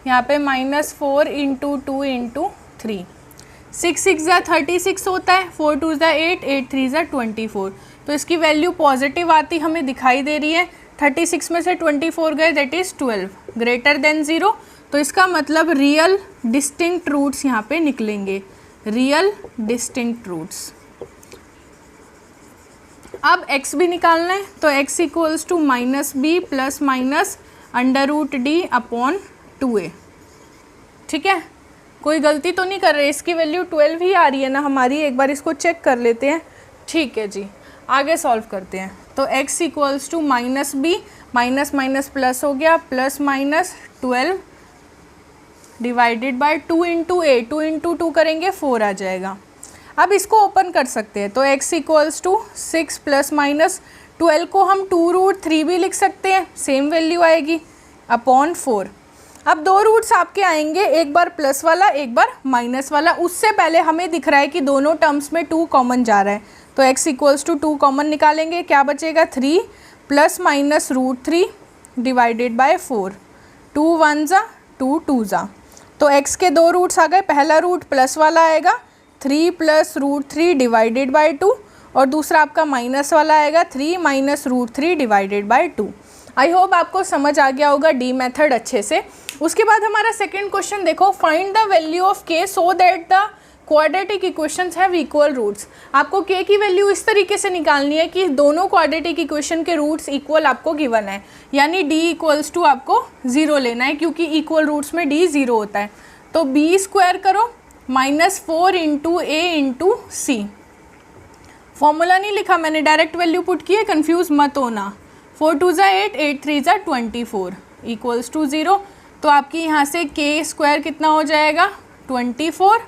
यहाँ पे -4 इंटू 2 इंटू 3, 6 6 ज़ा 36 होता है, 4 2 ज़ा 8, 8 3 ज़ा 24। तो इसकी वैल्यू पॉजिटिव आती हमें दिखाई दे रही है। 36 में से 24 गए, दैट इज़ 12 > 0। तो इसका मतलब रियल डिस्टिंक्ट रूट्स यहाँ पे निकलेंगे, रियल डिस्टिंक्ट रूट्स। अब x भी निकालना है, तो x = -b ± √d/2a। ठीक है, कोई गलती तो नहीं कर रहे? इसकी वैल्यू 12 ही आ रही है ना हमारी, एक बार इसको चेक कर लेते हैं। ठीक है जी, आगे सॉल्व करते हैं। तो x = -b, minus minus plus हो गया, ±12 divided by 2 into A, 2 into 2 करेंगे 4 आ जाएगा। अब इसको ओपन कर सकते हैं, तो x = 6 ± 12 को हम 2√3 भी लिख सकते हैं, सेम वैल्यू आएगी /4। अब दो रूट्स आपके आएंगे, एक बार प्लस वाला एक बार माइनस वाला। उससे पहले हमें दिख रहा है कि दोनों टर्म्स में 2 कॉमन जा रहा है, तो x = 2 कॉमन निकालेंगे, क्या बचेगा? 3 ± √3 डिवाइडेड बाय 4, 2 1 ज़ा 2 2 ज़ा। तो x के दो रूट्स आ गए, पहला रूट प्लस वाला आएगा 3 + √3 डिवाइडेड बाय 2 और दूसरा आपका माइनस वाला आएगा 3 - √3 डिवाइडेड बाय 2। आई होप आपको समझ आ गया होगा डी मेथड अच्छे से। उसके बाद हमारा सेकंड क्वेश्चन देखो, find the value of k so that the quadratic equations have equal roots. आपको k की वैल्यू इस तरीके से निकालनी है कि दोनों क्वाड्रेटिक इक्वेशन के रूट्स इक्वल आपको गिवन है, यानी d = आपको 0 लेना है क्योंकि इक्वल रूट्स में d 0 होता है। तो b² करो -4 into a into c. Formula नहीं लिखा मैंने, डायरेक्ट वैल्यू पुट की है, कन्फ्यूज मत होना। 4 2 ज़ा 8, 8 3 ज़ा 24 = 0। तो आपकी यहाँ से k² कितना हो जाएगा? 24।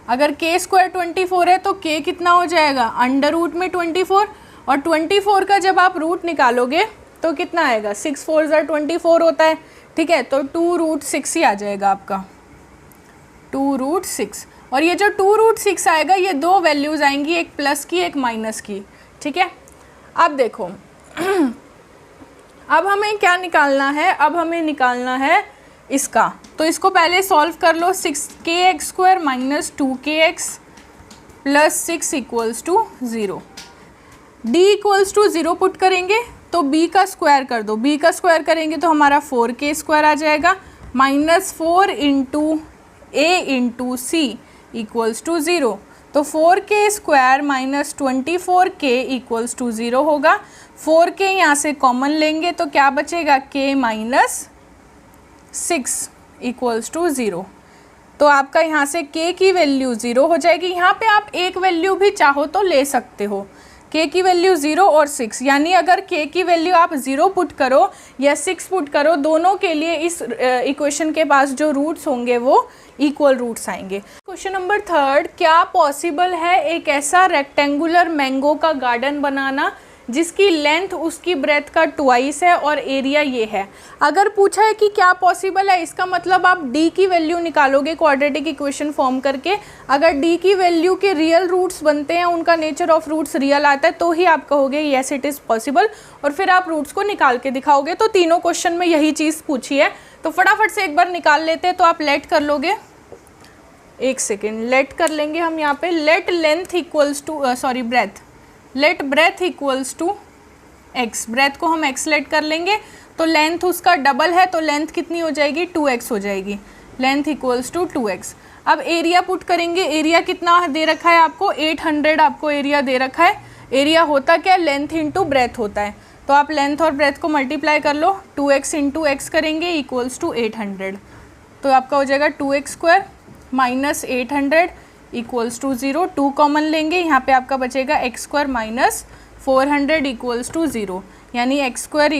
अगर k² 24 है तो k कितना हो जाएगा? √ में 24, और 24 का जब आप रूट निकालोगे तो कितना आएगा? 6 4 ज़ा 24 होता है, ठीक है। तो 2√6 ही आ जाएगा आपका, 2√6। और ये जो 2√6 आएगा, ये दो वैल्यूज़ आएंगी, एक प्लस की एक माइनस की, ठीक है। अब देखो अब हमें क्या निकालना है? अब हमें निकालना है इसका, तो इसको पहले सॉल्व कर लो। 6kx² - 2kx + 6 = 0। d = 0 पुट करेंगे तो b का स्क्वायर कर दो, b का स्क्वायर करेंगे तो हमारा 4k² आ जाएगा, -4 इंटू a इंटू c = 0। तो 4k² - 24k = 0 होगा। 4k यहाँ से कॉमन लेंगे तो क्या बचेगा? k - 6 = 0। तो आपका यहाँ से k की वैल्यू 0 हो जाएगी। यहाँ पे आप एक वैल्यू भी चाहो तो ले सकते हो, k की वैल्यू 0 और 6, यानी अगर k की वैल्यू आप 0 पुट करो या 6 पुट करो, दोनों के लिए इस इक्वेशन के पास जो रूट्स होंगे वो इक्वल रूट्स आएंगे। क्वेश्चन नंबर 3, क्या पॉसिबल है एक ऐसा रेक्टेंगुलर मैंगो का गार्डन बनाना जिसकी लेंथ उसकी ब्रेथ का ट्वाइस है और एरिया ये है। अगर पूछा है कि क्या पॉसिबल है, इसका मतलब आप d की वैल्यू निकालोगे क्वाड्रेटिक इक्वेशन फॉर्म करके। अगर d की वैल्यू के रियल रूट्स बनते हैं, उनका नेचर ऑफ रूट्स रियल आता है, तो ही आप कहोगे येस इट इज़ पॉसिबल, और फिर आप रूट्स को निकाल के दिखाओगे। तो तीनों क्वेश्चन में यही चीज़ पूछी है, तो फटाफट से एक बार निकाल लेते हैं। तो आप लेट कर लोगे, एक सेकेंड लेट कर लेंगे हम यहाँ पे। Let length equals to breadth, let breadth equals to x, breadth को हम x लेट कर लेंगे, तो लेंथ उसका डबल है, तो लेंथ कितनी हो जाएगी 2x हो जाएगी। Length equals to 2x। अब एरिया पुट करेंगे, एरिया कितना दे रखा है आपको 800, आपको एरिया दे रखा है। एरिया होता क्या, लेंथ इंटू ब्रेथ होता है, तो आप लेंथ और ब्रेथ को मल्टीप्लाई कर लो, 2x इंटू एक्स करेंगे इक्वल्स टू 800, तो आपका हो जाएगा 2x square minus 800 equals to 0। 2 common लेंगे, यहाँ पे आपका बचेगा x square minus 400 equals to 0, यानी x square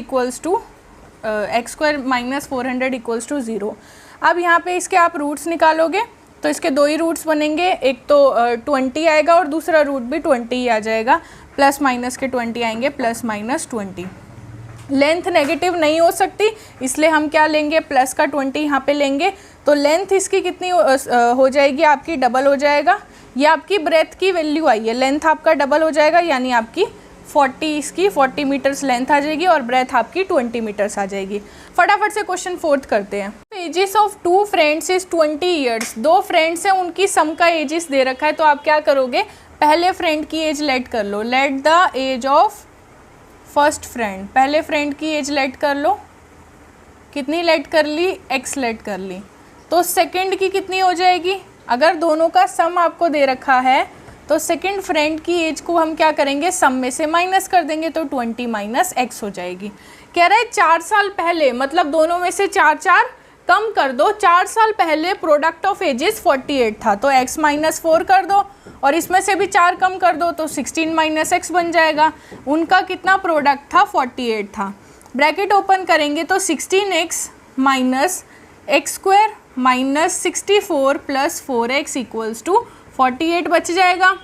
minus 400 equals to 0। अब यहाँ पे इसके आप रूट्स निकालोगे तो इसके दो ही रूट्स बनेंगे, एक तो 20 आएगा और दूसरा रूट भी 20 ही आ जाएगा, प्लस माइनस के 20 आएंगे, प्लस माइनस 20। लेंथ नेगेटिव नहीं हो सकती, इसलिए हम क्या लेंगे, प्लस का 20 यहाँ पे लेंगे, तो लेंथ इसकी कितनी हो जाएगी, आपकी डबल हो जाएगा। ये आपकी ब्रेथ की वैल्यू आई है, लेंथ आपका डबल हो जाएगा, यानी आपकी 40 मीटर्स लेंथ आ जाएगी और ब्रेथ आपकी 20 मीटर्स आ जाएगी। फटाफट से क्वेश्चन 4 करते हैं। Ages of 2 friends is 20 years. 2 friends हैं, उनकी सम का एजेस दे रखा है, तो आप क्या करोगे, पहले फ्रेंड की एज लेट कर लो। Let the age of first friend, पहले फ्रेंड की एज लेट कर लो, कितनी लेट कर ली, x लेट कर ली। तो सेकंड की कितनी हो जाएगी, अगर दोनों का सम आपको दे रखा है तो सेकंड फ्रेंड की एज को हम क्या करेंगे, सम में से माइनस कर देंगे, तो 20 माइनस x हो जाएगी। कह रहा है 4 साल पहले, मतलब दोनों में से 4 कम कर दो, 4 साल पहले प्रोडक्ट ऑफ एजेस 48 था, तो x माइनस 4 कर दो और इसमें से भी 4 कम कर दो, तो 16 माइनस x बन जाएगा। उनका कितना प्रोडक्ट था, 48 था। ब्रैकेट ओपन करेंगे तो 16x minus x square minus 64 plus 4x equals to 48 बच जाएगा।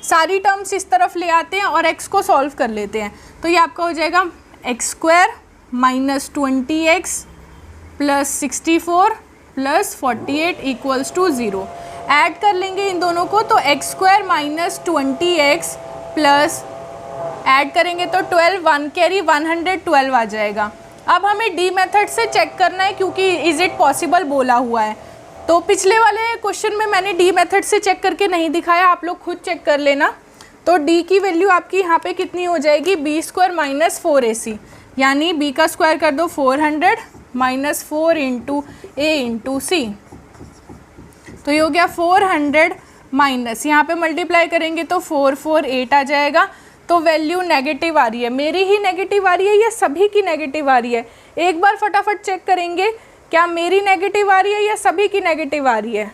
सारी टर्म्स इस तरफ ले आते हैं और x को सॉल्व कर लेते हैं, तो ये आपका हो जाएगा x square minus 20x plus 64 plus 48 equals to 0। Add कर लेंगे इन दोनों को, तो x square minus 20x plus add करेंगे तो 12, 1 कैरी 112 आ जाएगा। अब हमें डी मेथड से चेक करना है, क्योंकि इज़ इट पॉसिबल बोला हुआ है। तो पिछले वाले क्वेश्चन में मैंने डी मेथड से चेक करके नहीं दिखाया, आप लोग खुद चेक कर लेना। तो डी की वैल्यू आपकी यहाँ पे कितनी हो जाएगी, बी स्क्वायर माइनस 4ac, यानी बी का स्क्वायर कर दो 400 माइनस 4 इंटू ए इंटू सी, तो ये हो गया 400 माइनस, यहाँ पे मल्टीप्लाई करेंगे तो 448 आ जाएगा। तो वैल्यू नेगेटिव आ रही है, मेरी ही नेगेटिव आ रही है या सभी की नेगेटिव आ रही है, एक बार फटाफट चेक करेंगे, क्या मेरी नेगेटिव आ रही है या सभी की नेगेटिव आ रही है।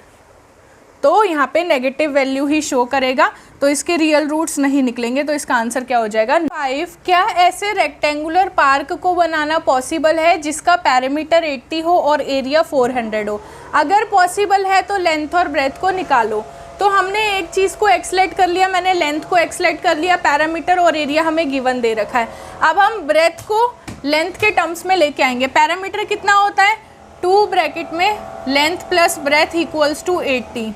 तो यहाँ पे नेगेटिव वैल्यू ही शो करेगा, तो इसके रियल रूट्स नहीं निकलेंगे, तो इसका आंसर क्या हो जाएगा 5। क्या ऐसे रेक्टेंगुलर पार्क को बनाना पॉसिबल है जिसका पैरामीटर 80 हो और एरिया 400 हो। अगर पॉसिबल है तो लेंथ और ब्रेथ को निकालो। तो हमने एक चीज़ को एक्सलेट कर लिया, मैंने लेंथ को एक्सलेट कर लिया, पैरामीटर और एरिया हमें गिवन दे रखा है। अब हम ब्रेथ को लेंथ के टर्म्स में लेके आएंगे। पैरामीटर कितना होता है, 2 ब्रैकेट में length plus breadth equals to 80,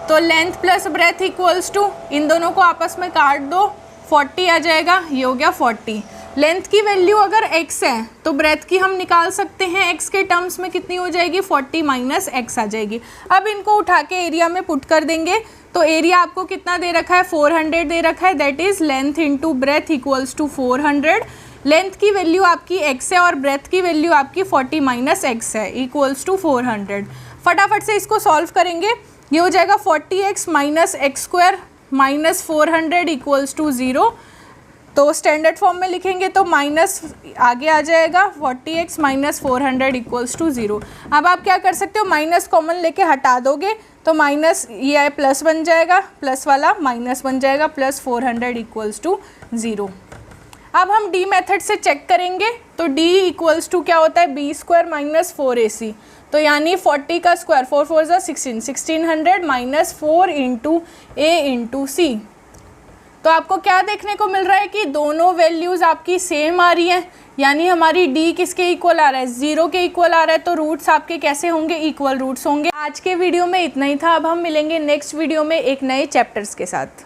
तो length plus breadth equals to, इन दोनों को आपस में काट दो, 40 आ जाएगा, ये हो गया 40। लेंथ की वैल्यू अगर x है तो ब्रेथ की हम निकाल सकते हैं, x के टर्म्स में कितनी हो जाएगी, 40 माइनस x आ जाएगी। अब इनको उठा के एरिया में पुट कर देंगे, तो एरिया आपको कितना दे रखा है, 400 दे रखा है, that is length into breadth equals to 400। Length की वैल्यू आपकी x है और ब्रेथ की वैल्यू आपकी 40 माइनस x है, इक्वल्स टू 400। फटाफट से इसको सॉल्व करेंगे, ये हो जाएगा 40x minus x square minus 400 equals to 0। तो स्टैंडर्ड फॉर्म में लिखेंगे तो माइनस आगे आ जाएगा 40x माइनस 400 इक्वल्स टू 0। अब आप क्या कर सकते हो, माइनस कॉमन लेके हटा दोगे तो माइनस ये है प्लस बन जाएगा, प्लस वाला माइनस बन जाएगा, प्लस 400 इक्वल्स टू 0। अब हम डी मेथड से चेक करेंगे तो d इक्वल्स टू क्या होता है, बी स्क्वायर माइनस 4ac, तो यानी 40 का स्क्वायर 4 4 ज़ा 16, 1600 माइनस 4 इंटू ए इंटू सी। तो आपको क्या देखने को मिल रहा है कि दोनों वैल्यूज़ आपकी सेम आ रही हैं, यानी हमारी d किसके इक्वल आ रहा है, 0 के इक्वल आ रहा है, तो रूट्स आपके कैसे होंगे, इक्वल रूट्स होंगे। आज के वीडियो में इतना ही था। अब हम मिलेंगे नेक्स्ट वीडियो में एक नए चैप्टर्स के साथ।